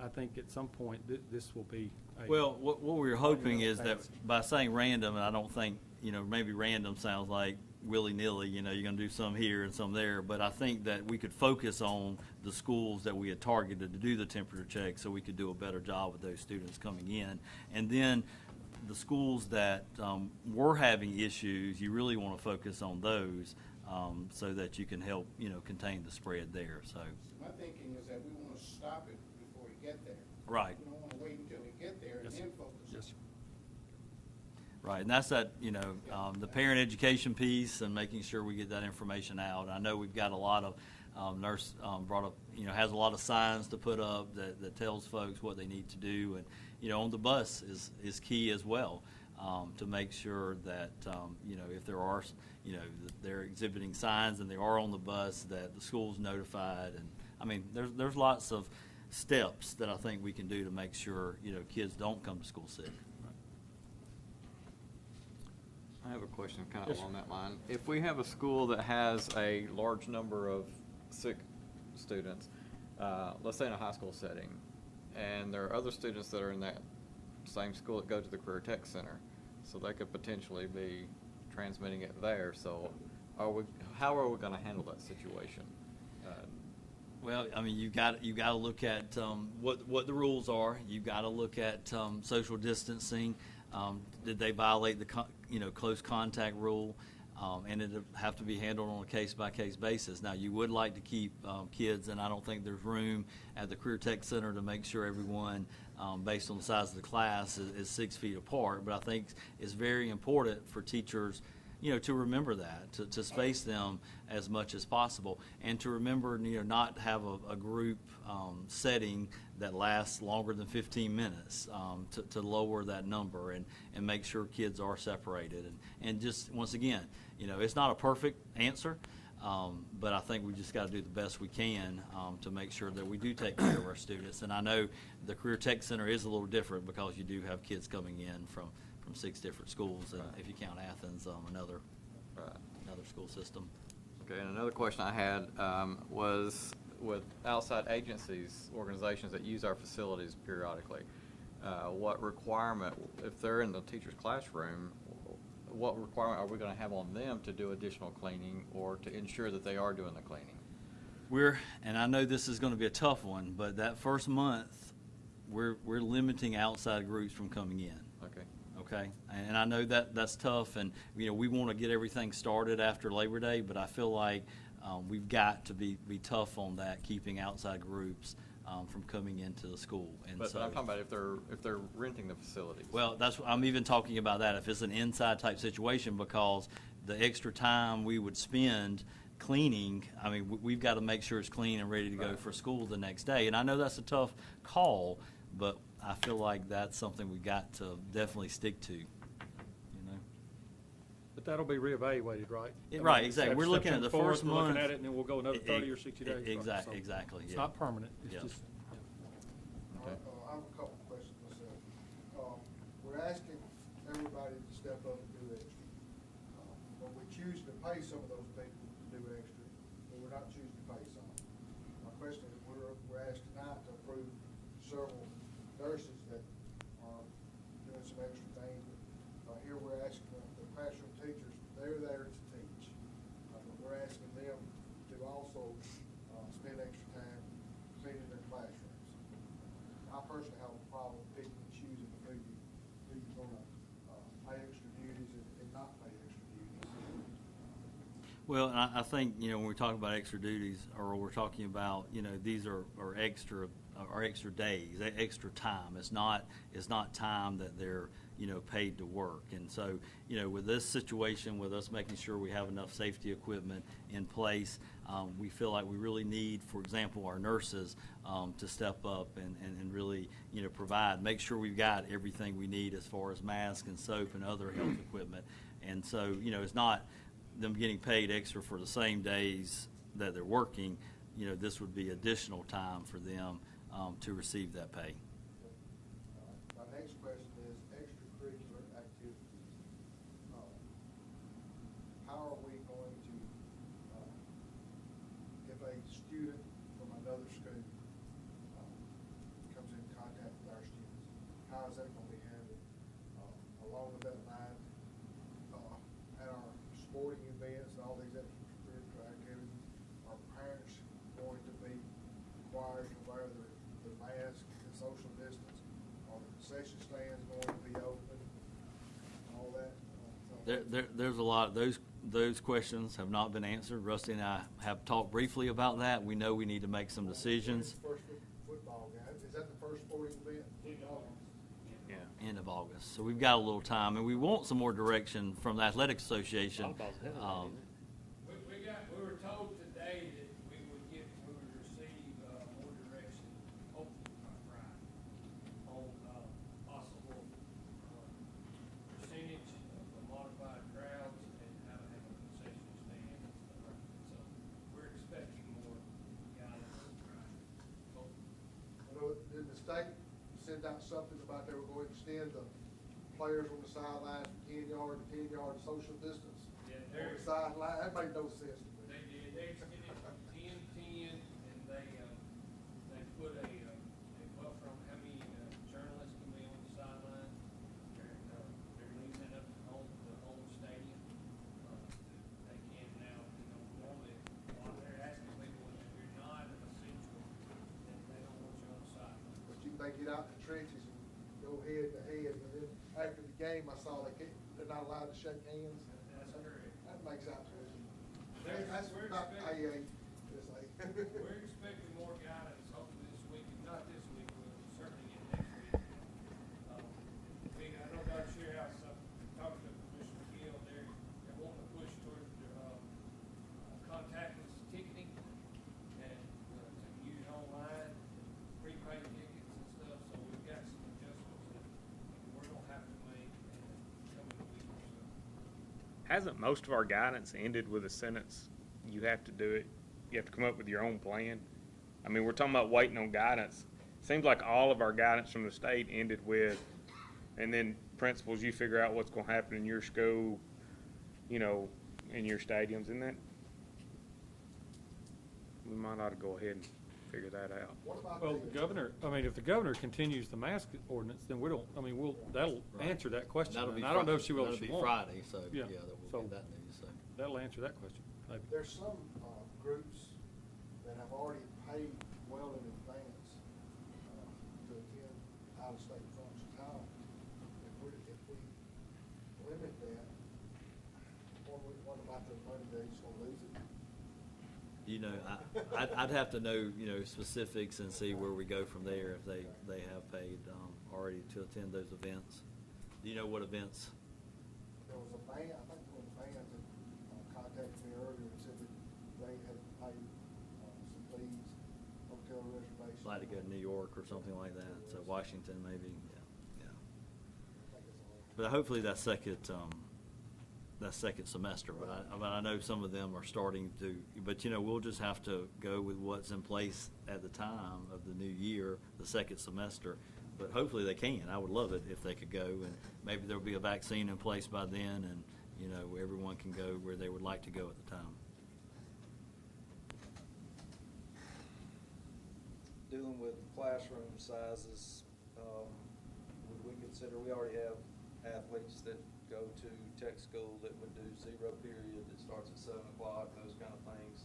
think at some point this will be. Well, what we're hoping is that by saying random, and I don't think, maybe random sounds like willy-nilly, you're going to do some here and some there, but I think that we could focus on the schools that we had targeted to do the temperature check so we could do a better job with those students coming in. And then the schools that were having issues, you really want to focus on those so that you can help, contain the spread there. So my thinking is that we want to stop it before we get there. Right. We don't want to wait until we get there and then focus. Yes, sir. Right, and that's that, the parent education piece and making sure we get that information out. I know we've got a lot of nurse brought up, has a lot of signs to put up that tells folks what they need to do, and on the bus is key as well, to make sure that if there are they're exhibiting signs and they are on the bus, that the school's notified. And I mean there's lots of steps that I think we can do to make sure kids don't come to school sick. I have a question kind of Yes, along that line. If we have a school that has a large number of sick students, let's say in a high school setting, and there are other students that are in that same school that go to the Career Tech Center, so they could potentially be transmitting it there. So how are we going to handle that situation? Well, I mean, you got to look at what the rules are. You got to look at social distancing. Did they violate the close contact rule? And it'd have to be handled on a case-by-case basis. Now, you would like to keep kids, and I don't think there's room at the Career Tech Center to make sure everyone, based on the size of the class, is 6 feet apart. But I think it's very important for teachers, to remember that, to space them as much as possible, and to remember, not have a group setting that lasts longer than 15 minutes, to lower that number and make sure kids are separated. And just, once again, it's not a perfect answer, But I think we just got to do the best we can to make sure that we do take care of our students. And I know the Career Tech Center is a little different because you do have kids coming in from 6 different schools, and Right. if you count Athens, another school system. Okay, and another question I had was with outside agencies, organizations that use our facilities periodically, what requirement, if they're in the teacher's classroom, what requirement are we going to have on them to do additional cleaning or to ensure that they are doing the cleaning? And I know this is going to be a tough one, but that first month, we're limiting outside groups from coming in. Okay. Okay, and I know that's tough, and we want to get everything started after Labor Day, but I feel like we've got to be tough on that, keeping outside groups from coming into the school. And But so I'm talking about if they're renting the facilities. well, I'm even talking about that if it's an inside type situation, because the extra time we would spend cleaning, I mean, we've got to make sure it's clean and ready to go Right. for school the next day. And I know that's a tough call, but I feel like that's something we've got to definitely stick to, But that'll be reevaluated, right? Right, exactly. We're looking at the September 4th, first we're looking month. at it, and then we'll go another 30 or 60 days. right? So Exactly, It's yeah. not permanent, it's Yeah. just, Okay. I have a couple of questions myself. We're asking everybody to step up and do extra. But we're choosing to pay some of those people to do extra, but we're not choosing to pay some. My question is, we're asked tonight to approve several nurses that are doing some extra things. But here we're asking the classroom teachers, they're there to teach. But we're asking them to also spend extra time cleaning their classrooms. I personally have a problem picking and choosing who you're going to pay extra duties and not pay extra duties. Well, and I think, when we're talking about extra duties, or we're talking about, these are extra days, extra time. It's not time that they're, paid to work. And so, with this situation, with us making sure we have enough safety equipment in place, we feel like we really need, for example, our nurses to step up and really, make sure we've got everything we need as far as masks and soap and other health equipment. And so, it's not them getting paid extra for the same days that they're working. This would be additional time for them to receive that pay. My next question is extracurricular activities. How are we going to, if a student from another school comes in contact with our students, how is that going to be handled? Along with that line, at our sporting events and all these extracurricular activities, are parents going to be required to wear the mask and social distance? Are the concession stands going to be open? All that? There's a lot. Those questions have not been answered. Rusty and I have talked briefly about that. We know we need to make some decisions. First football game, is that the first sporting event? End of August. So we've got a little time, and we want some more direction from the Athletic Association. We were told today that we would receive more direction, hopefully by Friday, on possible percentage of the modified crowds and how to have a concession stand and stuff like that. So we're expecting more guidance Friday, hopefully. Did the state send out something about they were going to extend the players on the sideline from 10 yard to 10 yard social distance? Yeah, On they're- the sideline, that made no sense to me. They did, they extended it from 10-10, and they put a buffer on how many journalists can be on the sideline. They're leaving it up to the home stadium. They can now, normally, while they're asking people if you're not essential, then they don't want you on the sideline. But they get out in the trenches and go head to head, and then after the game, I saw they're not allowed to shake hands. That's correct. That makes absolutely. We're That's not expecting- We're We're expecting more guidance hopefully this week, if not this week, we'll certainly get next week. I know Dr. Shearhouse, talking to Commissioner Gill, they're wanting to push towards contactless ticketing and to use online, prepaid tickets and stuff, so we've got some adjustments that we're gonna have to make in the coming week or so. Hasn't most of our guidance ended with a sentence, you have to do it. You have to come up with your own plan. I mean, we're talking about waiting on guidance. Seems like all of our guidance from the state ended with, and then principals, you figure out what's going to happen in your school, you know, in your stadiums, and that we might ought to go ahead and figure that out. What about Well, the governor, I mean, if the governor continues the mask ordinance, then we don't, I mean, that'll Right. answer that question. That'll be And I don't know if she will or that'll she be won't. Friday, so yeah, Yeah, that so- will get that news. So That'll answer that question, maybe. There's some groups that have already paid well in advance to attend out-of-state functions. How, if we limit that, what about the money they're just gonna lose it? you know, I'd have to know, you know, specifics and see where we go from there if they have paid already to attend those events. Do you know what events? There was a band, I think there was a band that contacted me earlier and said that they had paid some fees, hotel reservations. Like to go to New York or something like that. So Washington, maybe. Yeah. I think it's all. But hopefully that second semester. But I know some of them are starting to. But you know, we'll just have to go with what's in place at the time of the new year, the second semester. But hopefully they can. I would love it if they could go, and maybe there'll be a vaccine in place by then, and you know, everyone can go where they would like to go at the time. Dealing with classroom sizes, would we consider, we already have athletes that go to tech school that would do 0 period that starts at 7 o'clock, those kind of things.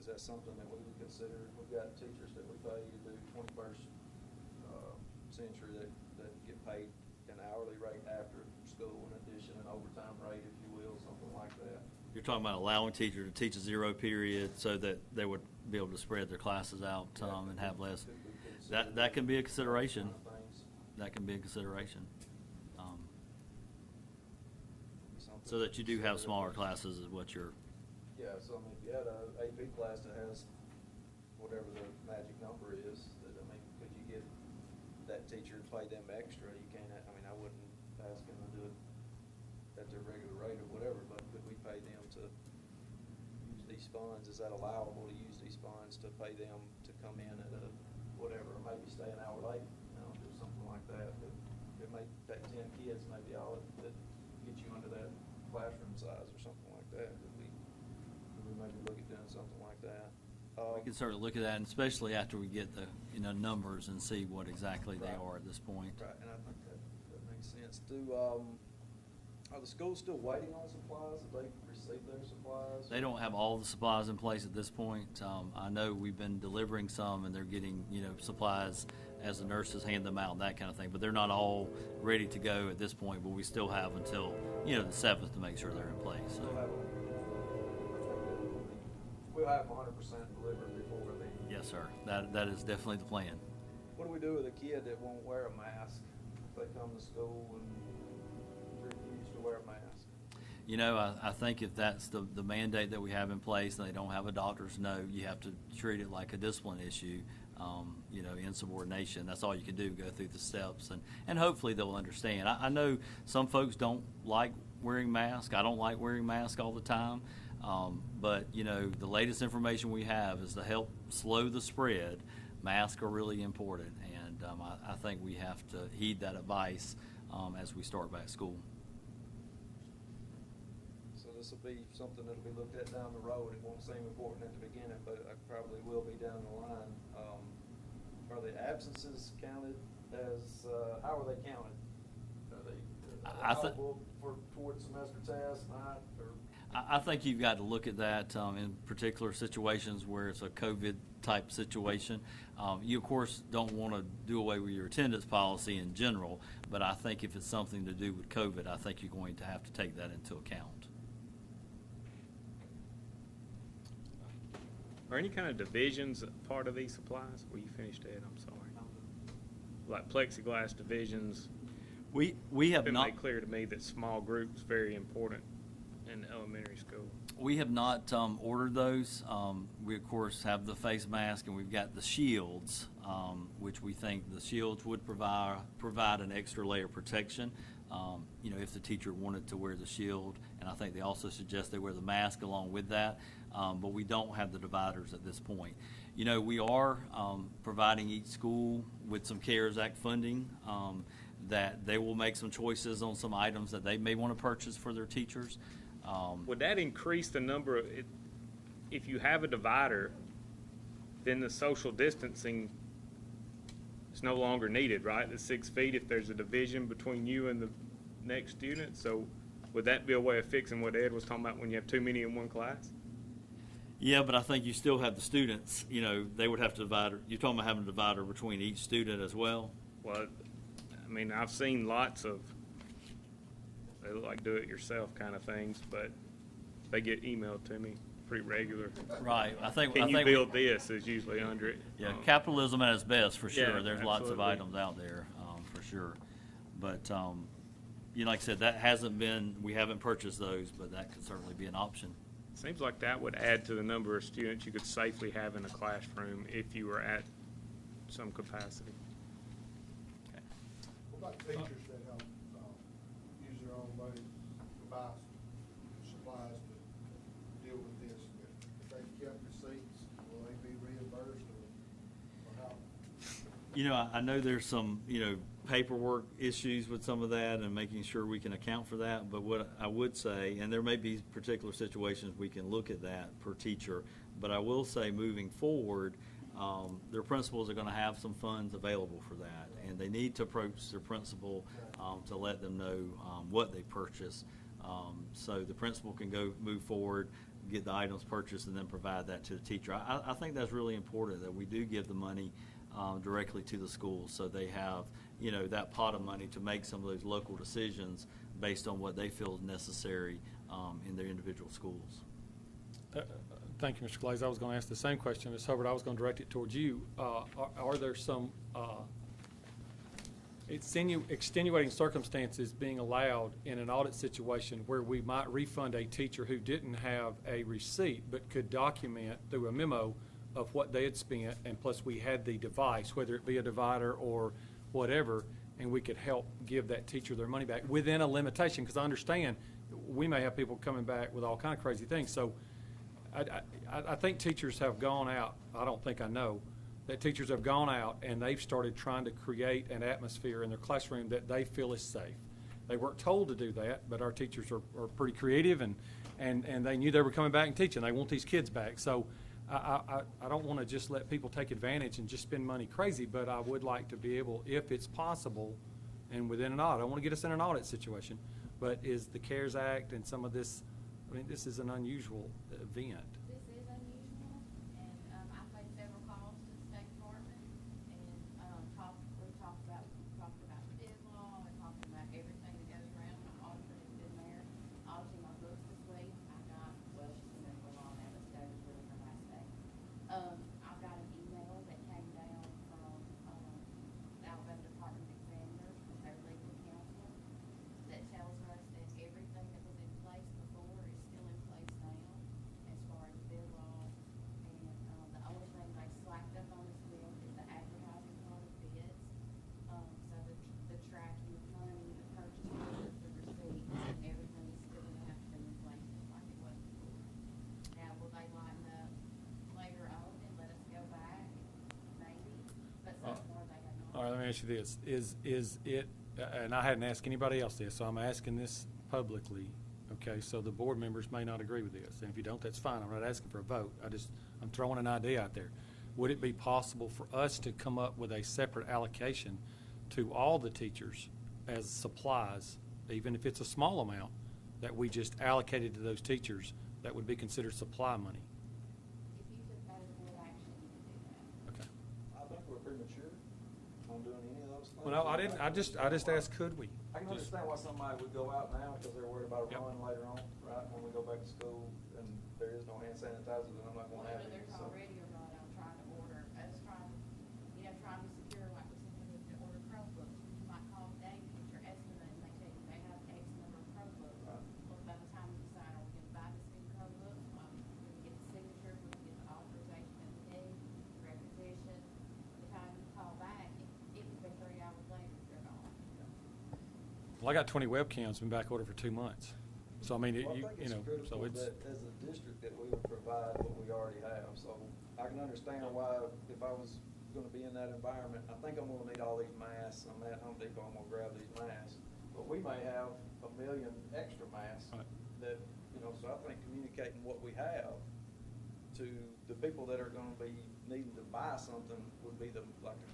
Is that something that we would consider? We've got teachers that we pay to do 21st century that get paid an hourly rate after school, in addition, an overtime rate, if you will, something like that. You're talking about allowing teachers to teach a 0 period so that they would be able to spread their classes out and have less. Could we consider That can be a consideration. those kind of things? That can be a consideration. Something So that you do have consider. smaller classes is what you're. Yeah, so I mean, if you had a AP class that has whatever the magic number is, that, I mean, could you get that teacher to pay them extra? You can't, I mean, I wouldn't ask them to do it at their regular rate or whatever, but could we pay them to use these funds? Is that allowable to use these funds to pay them to come in at a whatever, or maybe stay an hour late, you know, do something like that? It may take 10 kids, maybe all that get you under that classroom size or something like that. Could we maybe look at doing something like that? We can certainly look at that, and especially after we get the numbers and see what exactly they Right. are at this point. Right, and I think that makes sense. Are the schools still waiting on supplies? Have they received their supplies? They don't have all the supplies in place at this point. I know we've been delivering some, and they're getting supplies as the nurses hand them out, that kind of thing. But they're not all ready to go at this point. But we still have until the 7th to make sure they're in place. So. We'll have 100% delivered before the. Yes, sir. That is definitely the plan. What do we do with a kid that won't wear a mask? If they come to school and refuse to wear a mask? I think if that's the mandate that we have in place and they don't have a doctor's note, you have to treat it like a discipline issue, insubordination. That's all you can do, go through the steps, and hopefully they'll understand. I know some folks don't like wearing masks. I don't like wearing masks all the time. But the latest information we have is to help slow the spread. Masks are really important, and I think we have to heed that advice as we start back school. So this will be something that'll be looked at down the road. It won't seem important at the beginning, but it probably will be down the line. Are the absences counted as, how are they counted? Are they allowable towards semester tests, not, or? I think you've got to look at that in particular situations where it's a COVID-type situation. You, of course, don't want to do away with your attendance policy in general, but I think if it's something to do with COVID, I think you're going to have to take that into account. Are any kind of divisions part of these supplies? Well, you finished Ed, I'm sorry. Like plexiglass divisions. We have It's been not. made clear to me that small groups very important in elementary school. We have not ordered those. We, of course, have the face mask and we've got the shields which we think the shields would provide an extra layer of protection. If the teacher wanted to wear the shield, and I think they also suggest they wear the mask along with that, but we don't have the dividers at this point. We are providing each school with some CARES Act funding that they will make some choices on some items that they may want to purchase for their teachers. Would that increase the number of, if you have a divider, then the social distancing is no longer needed, right? The 6 feet if there's a division between you and the next student. So would that be a way of fixing what Ed was talking about when you have too many in one class? Yeah, but I think you still have the students, they would have to divide. You're talking about having a divider between each student as well? Well, I mean, I've seen lots of, they look like do-it-yourself kind of things, but they get emailed to me pretty regular. Right. I think Build this is usually under it. Yeah, capitalism at its best, for sure. Yeah, There's lots of absolutely. items out there, for sure. But, like I said, we haven't purchased those, but that could certainly be an option. Seems like that would add to the number of students you could safely have in a classroom if you were at some capacity. What about teachers that help use their own money to buy supplies to deal with this? If they kept receipts, will they be reimbursed or how? I know there's some, paperwork issues with some of that and making sure we can account for that. But what I would say, and there may be particular situations we can look at that per teacher, but I will say moving forward, their principals are going to have some funds available for that. And they need to approach their principal to let them know what they purchase. So the principal can move forward, get the items purchased, and then provide that to the teacher. I think that's really important that we do give the money directly to the schools, so they have that pot of money to make some of those local decisions based on what they feel is necessary in their individual schools. Thank you, Mr. Glaze. I was going to ask the same question, Ms. Hubbard. I was going to direct it towards you. Are there some extenuating circumstances being allowed in an audit situation where we might refund a teacher who didn't have a receipt but could document through a memo of what they had spent, and plus we had the device, whether it be a divider or whatever, and we could help give that teacher their money back within a limitation? Because I understand we may have people coming back with all kind of crazy things. So I think teachers have gone out. I don't think I know that teachers have gone out and they've started trying to create an atmosphere in their classroom that they feel is safe. They weren't told to do that, but our teachers are pretty creative, and they knew they were coming back and teaching. They want these kids back. So I don't want to just let people take advantage and just spend money crazy, but I would like to be able, if it's possible, and within an audit. I don't want to get us in an audit situation, but is the CARES Act and some of this, this is an unusual event. This is unusual, and I've made several calls to the State Department, and we talked about bid law and talked about everything that goes around. My auditor has been there, auditing my books this week. She's been there for a while now. This day was really her last day. I've got an email that came down from the Alabama Department of Examiners, from their legal counsel, that tells us that everything that was in place before is still in place now, as far as bid law. And the only thing they slacked up on us with is the advertising part of bids. So the tracking of money, the purchase orders, the receipts, and everything is still going to have to be in place just like it was before. Now, will they lighten up later on and let us go back? Maybe, but so far they have not. All right, let me ask you this. Is it, and I hadn't asked anybody else this, so I'm asking this publicly, okay? So the board members may not agree with this, and if you don't, that's fine. I'm not asking for a vote. I'm throwing an idea out there. Would it be possible for us to come up with a separate allocation to all the teachers as supplies, even if it's a small amount, that we just allocated to those teachers that would be considered supply money? If you took that as board action, you could do that. Okay. I think we're premature on doing any of those things. Well, no, I didn't. I just asked, could we? I can understand why somebody would go out now because they're worried about a Yep. run later on, right? When we go back to school and there is no hand sanitizer, then I'm not going to have Whether any. there's So already or not, I'm trying to order, trying to secure, like we said, to order Chromebooks. You might call today, get your estimate, and they tell you they have X number of Chromebooks. Right. Well, by the time you decide, are we going to buy this new Chromebook, we're going to get the signature, we're going to get the authorization of the need, the requisition, the time you Well, I got 20 webcams, been back ordered for 2 months. So, I mean, Well, I think it's critical so it's, that as a district that we would provide what we already have. So I can understand why if I was gonna be in that environment, I think I'm gonna need all these masks. I'm at Home Depot, I'm gonna grab these masks. But we may have 1 million extra masks Right. that, so I think communicating what we have to the people that are gonna be needing to buy something would be the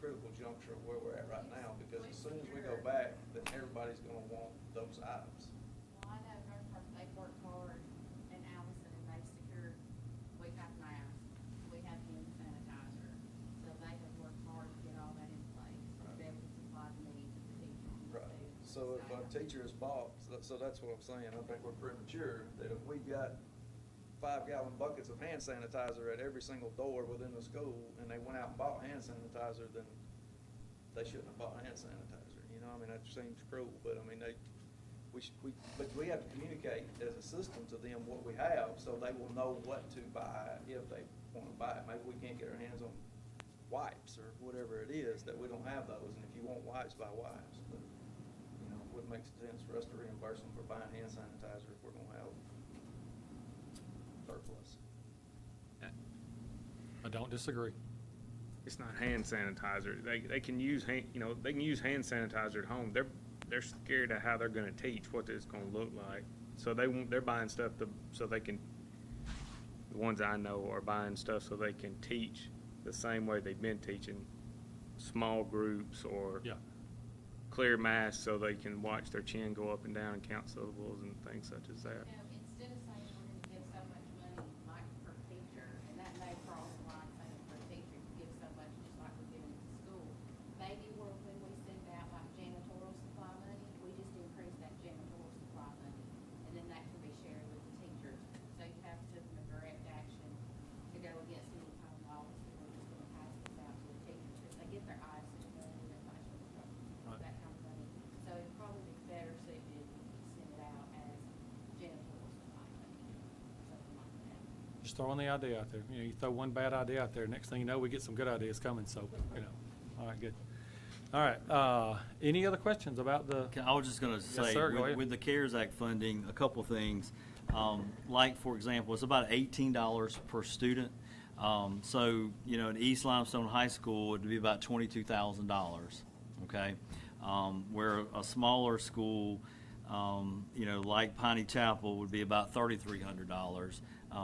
critical juncture of where we're at right now. Because as soon as we go back, then everybody's gonna want those items. Well, I know they've worked hard, and Allison, and they've secured, we have masks, we have hand sanitizer. So they have worked hard to get all that in place, to be able to supply the needs of the teachers and the Right. students. So if a teacher is bought, so that's what I'm saying, I think we're premature, that if we've got 5-gallon buckets of hand sanitizer at every single door within the school, and they went out and bought hand sanitizer, then they shouldn't have bought hand sanitizer, that seems cruel, but but we have to communicate as a system to them what we have, so they will know what to buy if they wanna buy it. Maybe we can't get our hands on wipes or whatever it is, that we don't have those, and if you want wipes, buy wipes, but, it would make sense for us to reimburse them for buying hand sanitizer if we're gonna have surplus. I don't disagree. It's not hand sanitizer. They can use hand sanitizer at home. They're scared of how they're going to teach, what it's going to look like. So they're buying stuff so they can. The ones I know are buying stuff so they can teach the same way they've been teaching, small groups or clear masks so they can watch their chin go up and down and count syllables and things such as that. Instead of saying we're gonna give so much money, like per teacher, and that may cross the line saying per teacher, you give so much just like we're giving it to school. Maybe when we send out like janitorial supply money, we just increase that janitorial supply money, and then that can be shared with the teachers. So you have to a direct action to go against any kind of laws that we're just gonna pass this out to the teachers, because they get their eyes to the money, their facial structure, that kind of money. So it'd probably be better suited if you send it out as janitorial supply money, something like that. Just throwing the idea out there. You throw one bad idea out there, next thing you know, we get some good ideas coming, so, All right, good. All right, any other questions about the? I was just going to say, sir, go ahead. with the CARES Act funding, a couple things. Like, for example, it's about $18 per student. So, in East Limestone High School, it would be about $22,000, okay? Where a smaller school, like Piney Chapel, would be about $3,300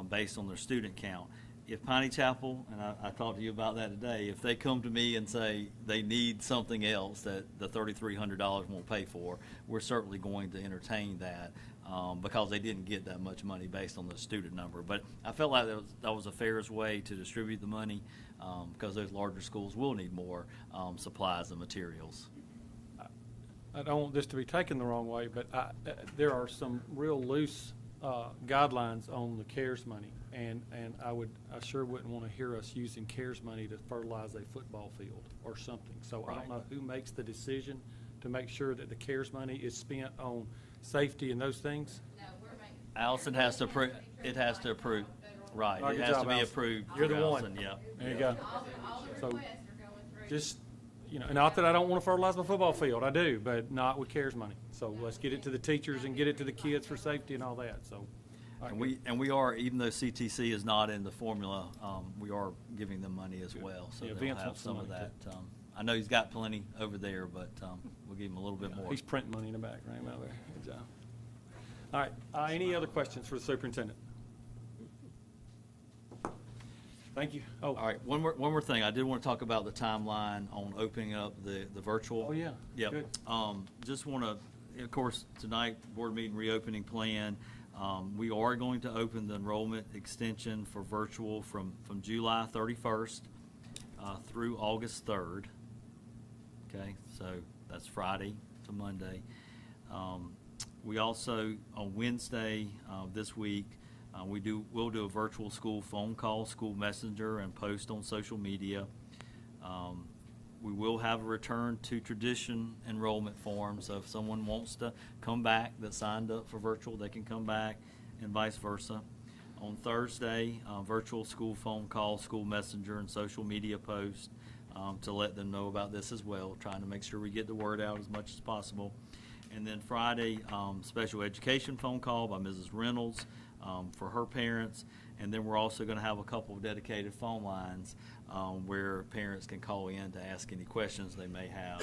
based on their student count. If Piney Chapel, and I talked to you about that today, if they come to me and say they need something else that the $3,300 won't pay for, we're certainly going to entertain that because they didn't get that much money based on the student number. But I felt like that was a fairest way to distribute the money because those larger schools will need more supplies and materials. I don't want this to be taken the wrong way, but there are some real loose guidelines on the CARES money, and I sure wouldn't want to hear us using CARES money to fertilize a football field or something. So I don't know who makes the decision to make sure that the CARES money is spent on safety and those things. No, we're making. Allison has to approve. It has to approve. Right. All right, It good has job, to be Allison. approved. You're the through one. Allison, yeah. There you go. All the So, requests are going through. Just, not that I don't want to fertilize my football field, I do, but not with CARES money. So let's get it to the teachers and get it to the kids for safety and all that, so. all right, And we are, even though CTC is not in the formula, we are giving them money as well. So Yeah, they'll Vince have wants some some of money, that. I know he's got plenty over there, but we'll give him a little bit more. He's printing money in the back, right, out there. Good job. All right, any other questions for the superintendent? Thank you. Oh, All right, one more thing. I did want to talk about the timeline on opening up the virtual. Oh, yeah. Yep. Good. Just want to, of course, tonight, board meeting reopening plan. We are going to open the enrollment extension for virtual from July 31st through August 3rd. Okay, so that's Friday to Monday. We also, on Wednesday this week, we'll do a virtual school phone call, school messenger, and post on social media. We will have a return to tradition enrollment form, so if someone wants to come back that signed up for virtual, they can come back, and vice versa. On Thursday, virtual school phone call, school messenger, and social media post to let them know about this as well, trying to make sure we get the word out as much as possible. And then Friday, special education phone call by Mrs. Reynolds for her parents. And then we're also going to have a couple of dedicated phone lines where parents can call in to ask any questions they may have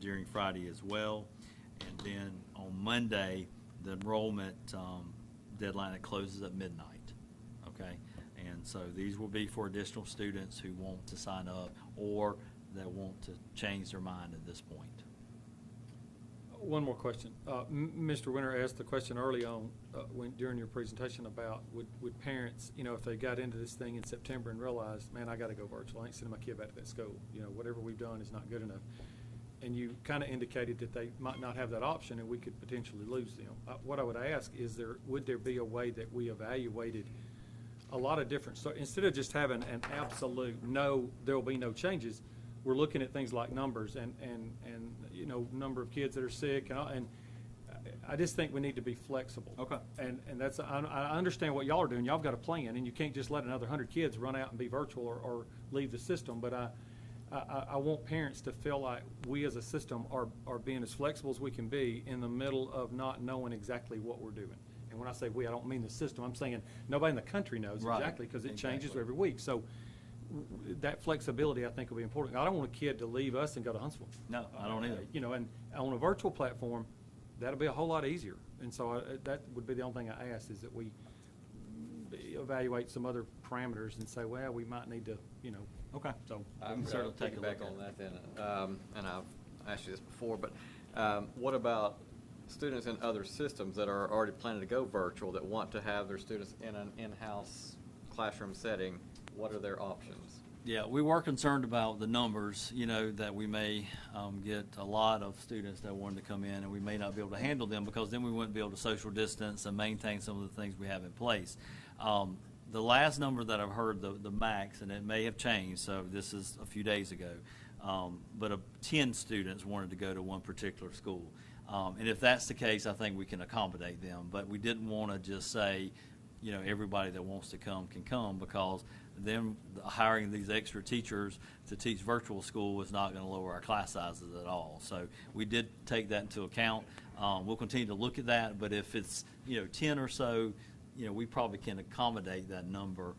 during Friday as well. And then on Monday, the enrollment deadline, it closes at midnight. Okay? And so these will be for additional students who want to sign up or that want to change their mind at this point. One more question. Mr. Winter asked the question early on during your presentation about would parents, if they got into this thing in September and realized, man, I got to go virtual. I ain't sending my kid back to that school. Whatever we've done is not good enough. And you kind of indicated that they might not have that option and we could potentially lose them. What I would ask is would there be a way that we evaluated a lot of different, so instead of just having an absolute no, there will be no changes, we're looking at things like numbers and number of kids that are sick and I just think we need to be flexible. Okay. And that's I understand what y'all are doing. Y'all got a plan, and you can't just let another 100 kids run out and be virtual or leave the system. But I want parents to feel like we as a system are being as flexible as we can be in the middle of not knowing exactly what we're doing. And when I say we, I don't mean the system. I'm saying nobody in the country knows exactly because it changes every week. So that flexibility, I think, will be important. I don't want a kid to leave us and go to Huntsville. No, I don't either. And on a virtual platform, that'll be a whole lot easier. And so that would be the only thing I ask is that we evaluate some other parameters and say, well, we might need to, Okay. So I'm can certainly take a look back at on it. that then, and I've asked you this before, but what about students in other systems that are already planning to go virtual that want to have their students in an in-house classroom setting? What are their options? Yeah, we were concerned about the numbers, that we may get a lot of students that wanted to come in and we may not be able to handle them because then we wouldn't be able to social distance and maintain some of the things we have in place. The last number that I've heard, the max, and it may have changed, so this is a few days ago, but 10 students wanted to go to one particular school. And if that's the case, I think we can accommodate them. But we didn't want to just say, everybody that wants to come can come because then hiring these extra teachers to teach virtual school is not going to lower our class sizes at all. So we did take that into account. We'll continue to look at that, but if it's 10 or so, we probably can accommodate that number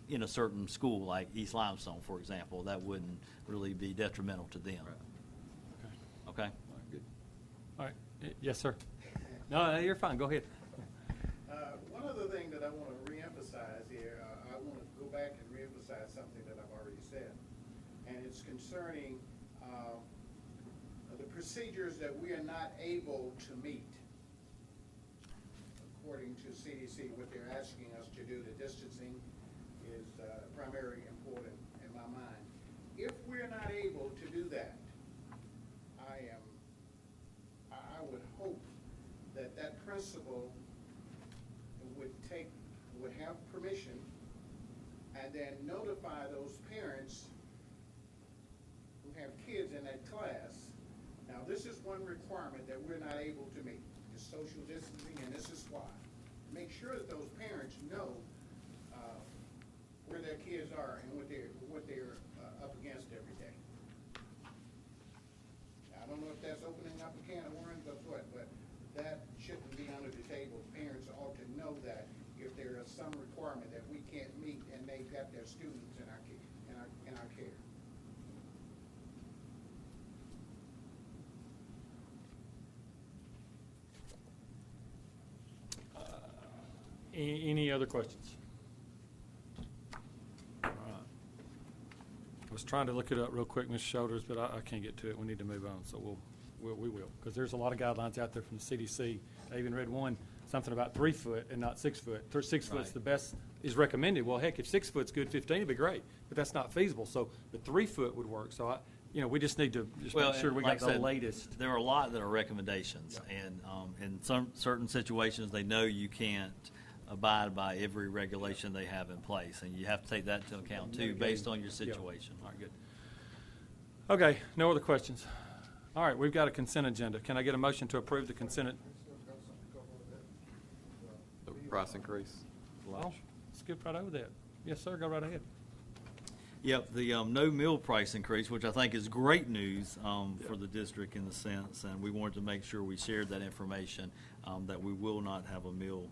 in a certain school like East Limestone, for example. That wouldn't really be detrimental to them. Okay. Okay? All right, good. All right. Yes, sir. No, you're fine. Go ahead. One other thing that I want to reemphasize here, I want to go back and reemphasize something that I've already said, and it's concerning the procedures that we are not able to meet. According to CDC, what they're asking us to do, the distancing is primarily important in my mind. If we're not able to do that, I would hope that that principal would have permission and then notify those parents who have kids in that class. Now, this is one requirement that we're not able to meet, is social distancing, and this is why. Make sure that those parents know where their kids are and what they're up against every day. I don't know if that's opening up a can of worms or what, but that shouldn't be under the table. Parents ought to know that if there is some requirement that we can't meet and they've got their students in our care. Any other questions? All right. I was trying to look it up real quick, Ms. Shoulders, but I can't get to it. We need to move on, so we will, because there's a lot of guidelines out there from the CDC. I even read one, something about 3 foot and not 6 foot. 6 foot's Right. the best, is recommended. Well, heck, if 6 foot's good, 15 would be great, but that's not feasible. So the 3 foot would work. So we just need to make sure we like got I the said, latest. There are a lot that are recommendations, and in some certain situations, they know you can't abide by every regulation they have in place, and you have to take that into account too, based on your situation. All right, good. Okay, no other questions. All right, we've got a consent agenda. Can I get a motion to approve the consent? The price increase? Well, skip right over that. Yes, sir, go right ahead. Yep, the no meal price increase, which I think is great news for the district in the sense, and we wanted to make sure we shared that information, that we will not have a meal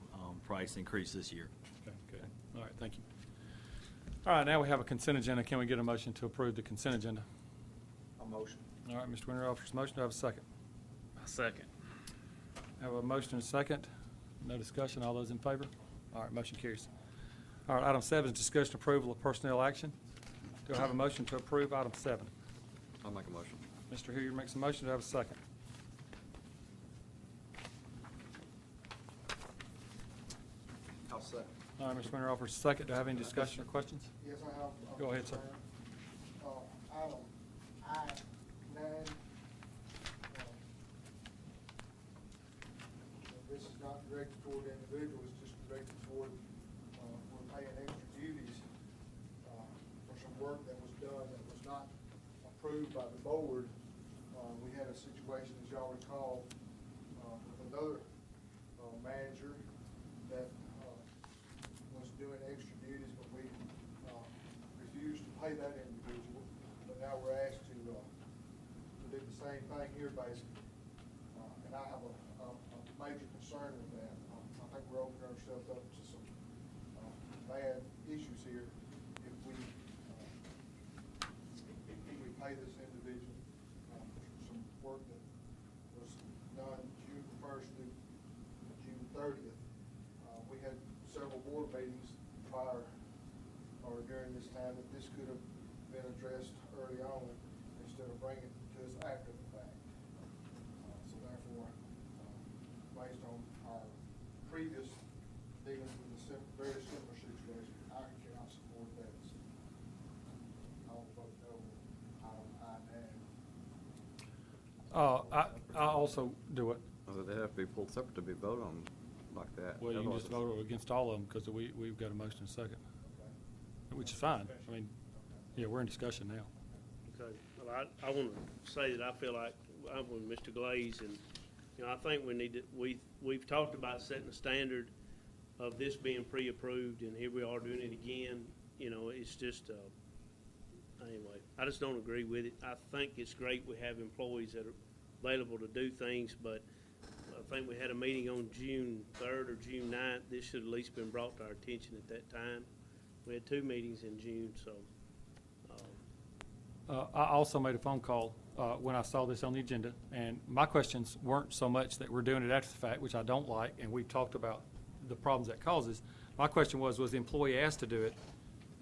price increase this year. Okay, good. All right, thank you. All right, now we have a consent agenda. Can we get a motion to approve the consent agenda? A motion. All right, Mr. Winter offers a motion. Do I have a second? Second. I have a motion and a second. No discussion. All those in favor? All right, motion carries. All right, item 7 is discussion approval of personnel action. Do I have a motion to approve item 7? I'll make a motion. Mr. Hilliard makes a motion. Do I have a second? I'll second. All right, Mr. Winter offers a second. Do I have any discussion or questions? Yes, I have. Go ahead, sir. Item I-9. This is not directed toward the individual, it's just directed toward, we're paying extra duties for some work that was done that was not approved by the board. We had a situation, as y'all recall, with another manager that was doing extra duties, but we refused to pay that individual. But now we're asked to do the same thing here, basically. And I have a major concern with that. I think we're opening ourselves up to some bad issues here if we pay this individual for some work that was done June 1st through June 30th. We had several board meetings prior or during this time that this could have been addressed early on instead of bringing it to us after the fact. So therefore, based on our previous dealings with a very similar situation, I cannot support that. I'll vote no on I-9. I also do it. So they have to be pulled separate to be voted on like that. Well, you can Otherwise just it's- vote against all of them because we've got a motion and a second, which is fine. I mean, yeah, we're in discussion now. Okay, well, I want to say that I feel like I'm with Mr. Glaze, and, you know, I think we need to, we've talked about setting a standard of this being pre-approved, and here we are doing it again. You know, it's just, anyway, I just don't agree with it. I think it's great we have employees that are available to do things, but I think we had a meeting on June 3rd or June 9th. This should at least been brought to our attention at that time. We had 2 meetings in June, so. I also made a phone call when I saw this on the agenda, and my questions weren't so much that we're doing it after the fact, which I don't like, and we've talked about the problems that causes. My question was the employee asked to do it?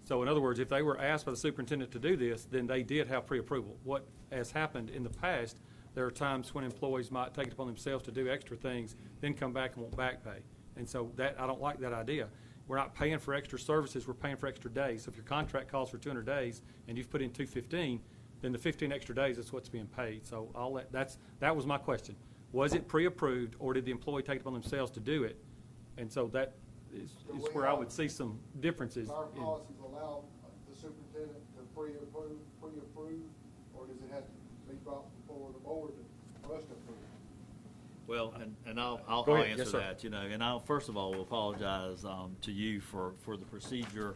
So in other words, if they were asked by the superintendent to do this, then they did have pre-approval. What has happened in the past, there are times when employees might take it upon themselves to do extra things, then come back and want back pay. And so that, I don't like that idea. We're not paying for extra services, we're paying for extra days. So if your contract calls for 200 days and you've put in 215, then the 15 extra days is what's being paid. So that was my question. Was it pre-approved, or did the employee take it upon themselves to do it? And so that is where I would see some differences. Our policies allow the superintendent to pre-approve, or does it have to be brought before the board for us to approve? Well, and I'll Go ahead. answer Yes, sir. that, you know, and I'll, first of all, will apologize to you for the procedure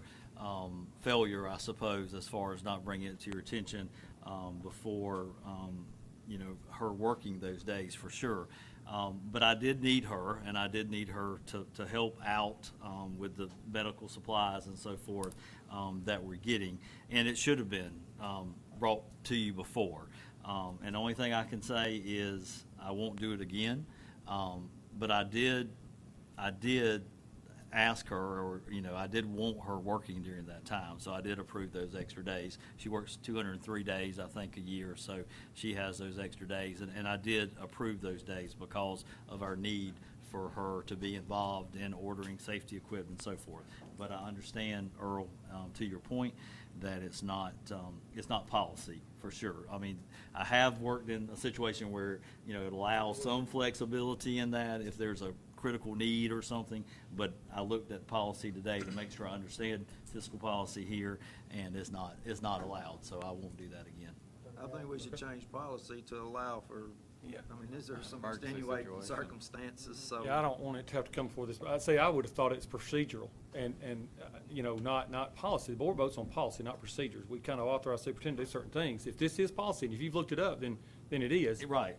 failure, I suppose, as far as not bringing it to your attention before, you know, her working those days, for sure. But I did need her, and I did need her to help out with the medical supplies and so forth that we're getting, and it should have been brought to you before. And the only thing I can say is I won't do it again. But I did ask her, or, you know, I did want her working during that time, so I did approve those extra days. She works 203 days, I think, a year, so she has those extra days, and I did approve those days because of our need for her to be involved in ordering safety equipment and so forth. But I understand, Earl, to your point, that it's not policy, for sure. I mean, I have worked in a situation where, you know, it allows some flexibility in that if there's a critical need or something, but I looked at policy today to make sure I understand fiscal policy here, and it's not allowed, so I won't do that again. I think we should change policy to allow for I mean, is there some Emergency extenuating situation. circumstances, so? Yeah, I don't want it to have to come before this, but I'd say I would have thought it's procedural and you know, not policy. The board votes on policy, not procedures. We kind of authorize superintendent to do certain things. If this is policy, and if you've looked it up, then it is. Right.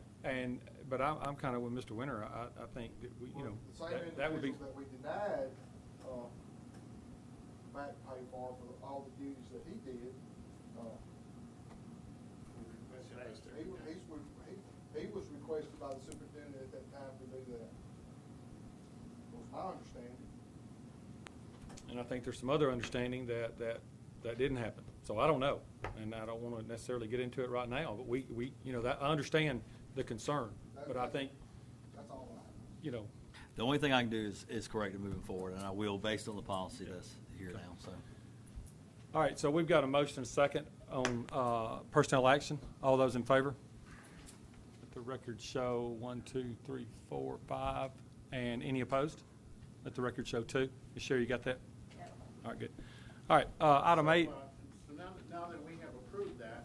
But I'm kind of with Mr. Winter. I think that we, you know, The same that would be. individual that we denied, back pay for all the duties that he did, he was requested by the superintendent at that time to do that. Was my understanding. And I think there's some other understanding that didn't happen. So I don't know, and I don't want to necessarily get into it right now, but we you know, that I understand the concern, but I think, That's all I. you know, The only thing I can do is correct it moving forward, and I will based on the policy that's here now, so. all right, so we've got a motion and a second on personnel action. All those in favor? Let the record show 1, 2, 3, 4, 5, and any opposed? Let the record show 2. You sure you got that? All right, good. All right, item 8. So now that we have approved that,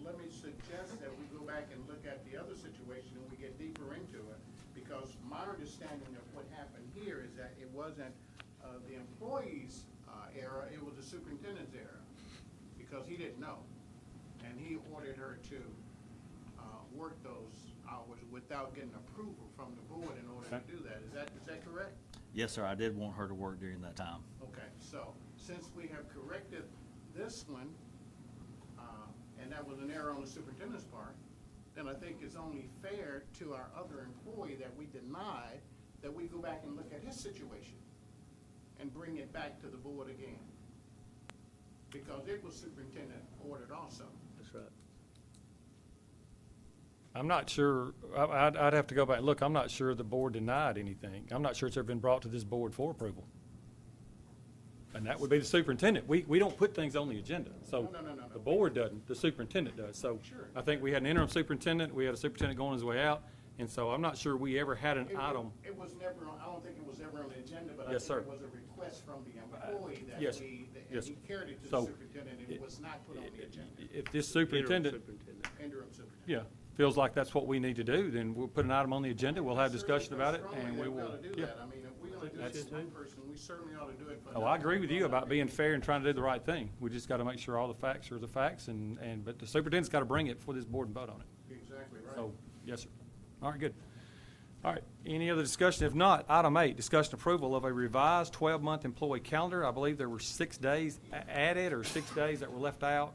let me suggest that we go back and look at the other situation and we get deeper into it. Because my understanding of what happened here is that it wasn't the employee's error, it was the superintendent's error. Because he didn't know. And he ordered her to work those hours without getting approval from the board in order to do that. Is that correct? Yes, sir, I did want her to work during that time. Okay, so since we have corrected this one, and that was an error on the superintendent's part, then I think it's only fair to our other employee that we denied that we go back and look at his situation and bring it back to the board again. Because it was superintendent ordered also. That's right. I'm not sure, I'd have to go back and look. I'm not sure the board denied anything. I'm not sure it's ever been brought to this board for approval. And that would be the superintendent. We don't put things on the agenda. So No. the board doesn't, the superintendent does. So Sure. I think we had an interim superintendent, we had a superintendent going his way out, and so I'm not sure we ever had an item. It was never, I don't think it was ever on the agenda, but I Yes, think sir. it was a request from the employee that yes, and yes. he carried it to So the superintendent and it was not put on the agenda. If this superintendent, Interim superintendent. yeah, feels like that's what we need to do, then we'll put an item on the agenda, we'll have discussion about it, Strongly and that we we will, ought to do yeah. that. I mean, if we're gonna do this for one person, we certainly ought to do it for Oh, another. I agree with you about being fair and trying to do the right thing. We just got to make sure all the facts are the facts, but the superintendent's got to bring it before this board and vote on it. Exactly right. So, yes, sir. All right, good. All right, any other discussion? If not, item 8, discussion approval of a revised 12-month employee calendar. I believe there were 6 days added or 6 days that were left out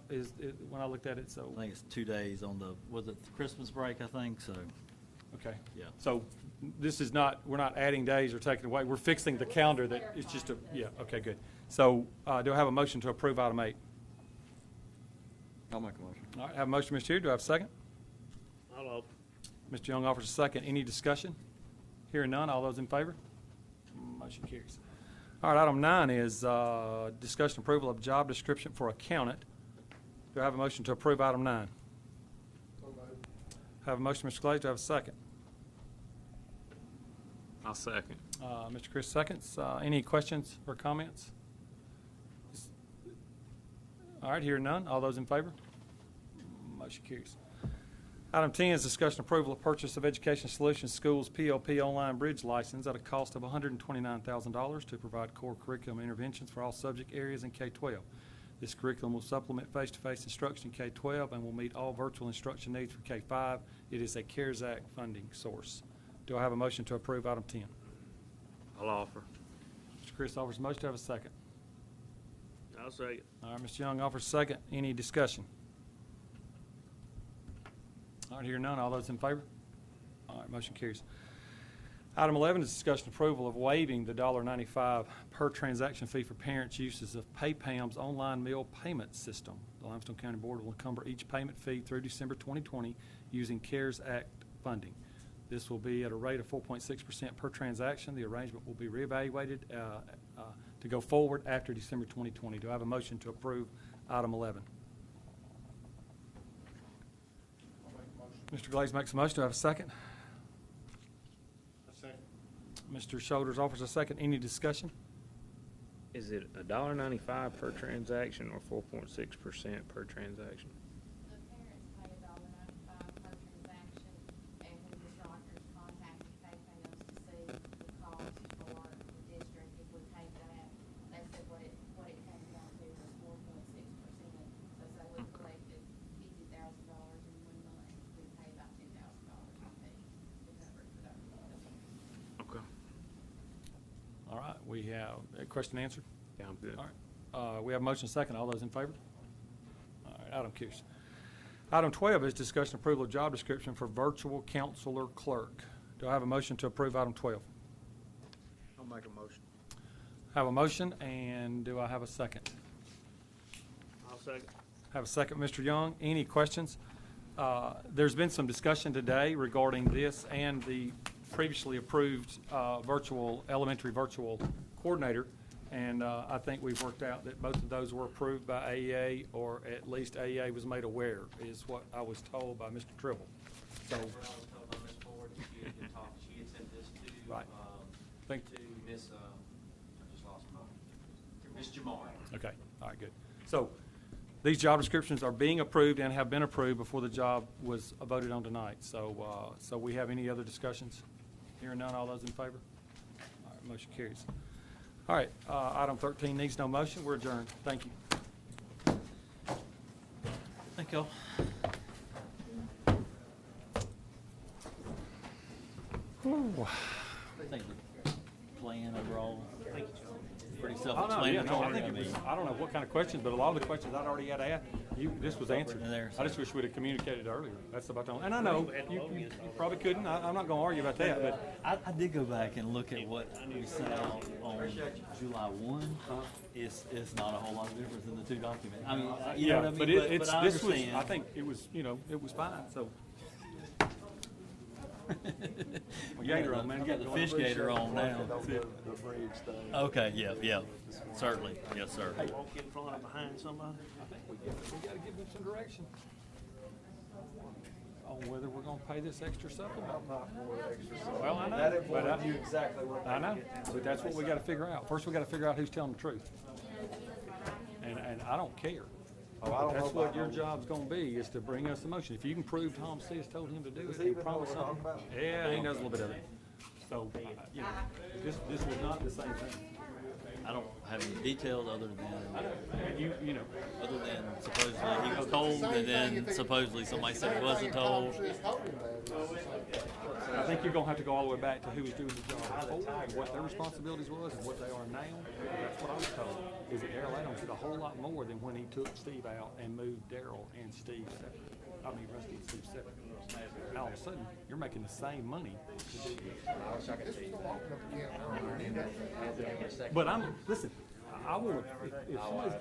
when I looked at it, so, I think it's 2 days on was it the Christmas break, I think, so, okay. yeah. So this is not, we're not adding days or taking away, we're fixing the calendar that it's just yeah, okay, good. So do I have a motion to approve item 8? I'll make a motion. All right, have a motion, Mr. Hughes. Do I have a second? I'll offer. Mr. Young offers a second. Any discussion? Hearing none, all those in favor? Motion carries. All right, item 9 is discussion approval of job description for accountant. Do I have a motion to approve item 9? So moved. Have a motion, Mr. Glaze. Do I have a second? I'll second. Mr. Chris seconds. Any questions or comments? All right, hearing none. All those in favor? Motion carries. Item 10 is discussion approval of purchase of Education Solutions Schools PLP online bridge license at a cost of $129,000 to provide core curriculum interventions for all subject areas in K-12. This curriculum will supplement face-to-face instruction in K-12 and will meet all virtual instruction needs for K-5. It is a CARES Act funding source. Do I have a motion to approve item 10? I'll offer. Mr. Chris offers a motion. Do I have a second? I'll second. All right, Mr. Young offers a second. Any discussion? All right, hearing none. All those in favor? All right, motion carries. Item 11 is discussion approval of waiving the $1.95 per transaction fee for parents' uses of PayPam's online meal payment system. The Limestone County Board will encumber each payment fee through December 2020 using CARES Act funding. This will be at a rate of 4.6% per transaction. The arrangement will be reevaluated to go forward after December 2020. Do I have a motion to approve item 11? Mr. Glaze makes a motion. Do I have a second? A second. Mr. Shoulders offers a second. Any discussion? Is it $1.95 per transaction or 4.6% per transaction? The parents pay $1.95 per transaction, We have, question answered? Yeah, I'm good. All right. We have a motion second. All those in favor? All right, item carries. Item 12 is discussion approval of job description for virtual counselor clerk. Do I have a motion to approve item 12? I'll make a motion. Have a motion, and do I have a second? I'll second. Have a second, Mr. Young. Any questions? There's been some discussion today regarding this and the previously approved elementary virtual coordinator, and I think we've worked out that both of those were approved by AEA, or at least AEA was made aware, is what I was told by Mr. Tribble. So, I was told by Ms. Ford that she had talked, she had sent this to, Right. Thank- to Ms., I just lost my, Ms. Jamar. okay, all right, good. So these job descriptions are being approved and have been approved before the job was voted on tonight. So, so we have any other discussions? Hearing none, all those in favor? All right, motion carries. All right, item 13 needs no motion. We're adjourned. Thank you. Thank y'all. I think the plan overall, pretty self-explanatory. I don't know what kind of questions, but a lot of the questions I'd already had asked, this was answered. I just wish we'd have communicated earlier. That's about the only, and I know you probably couldn't. I'm not going to argue about that, but I did go back and look at what we sent out on July 1. It's not a whole lot of difference in the two documents. I mean, you know what I mean? but I this was, understand. I think it was, it was fine, so. Well, gator on, man. Got the fish gator on now. Okay, yeah, certainly, yes, sir. Walk in front or behind somebody? We got to give them some direction on whether we're going to pay this extra supplement. Well, I know. That but informed you exactly what I they know, get. but that's what we got to figure out. First, we got to figure out who's telling the truth. And I don't care. Oh, I don't That's know what about your those. job's going to be, is to bring us the motion. If you can prove Tom Sis told him to do Does it he and even know promise what we're something. talking about? Yeah, he knows a little bit of it. So, this was not the same thing. I don't have any details other than, You know, other than supposedly he was told, and then supposedly somebody said he wasn't told. I think you're going to have to go all the way back to who was doing the job before, and what their responsibilities was, and what they are now. That's what I was told, is that Daryl Adams did a whole lot more than when he took Steve out and moved Daryl and Steve separate. I mean, Rusty and Steve separate. Now, all of a sudden, you're making the same money to do this. But listen, I want to, if somebody's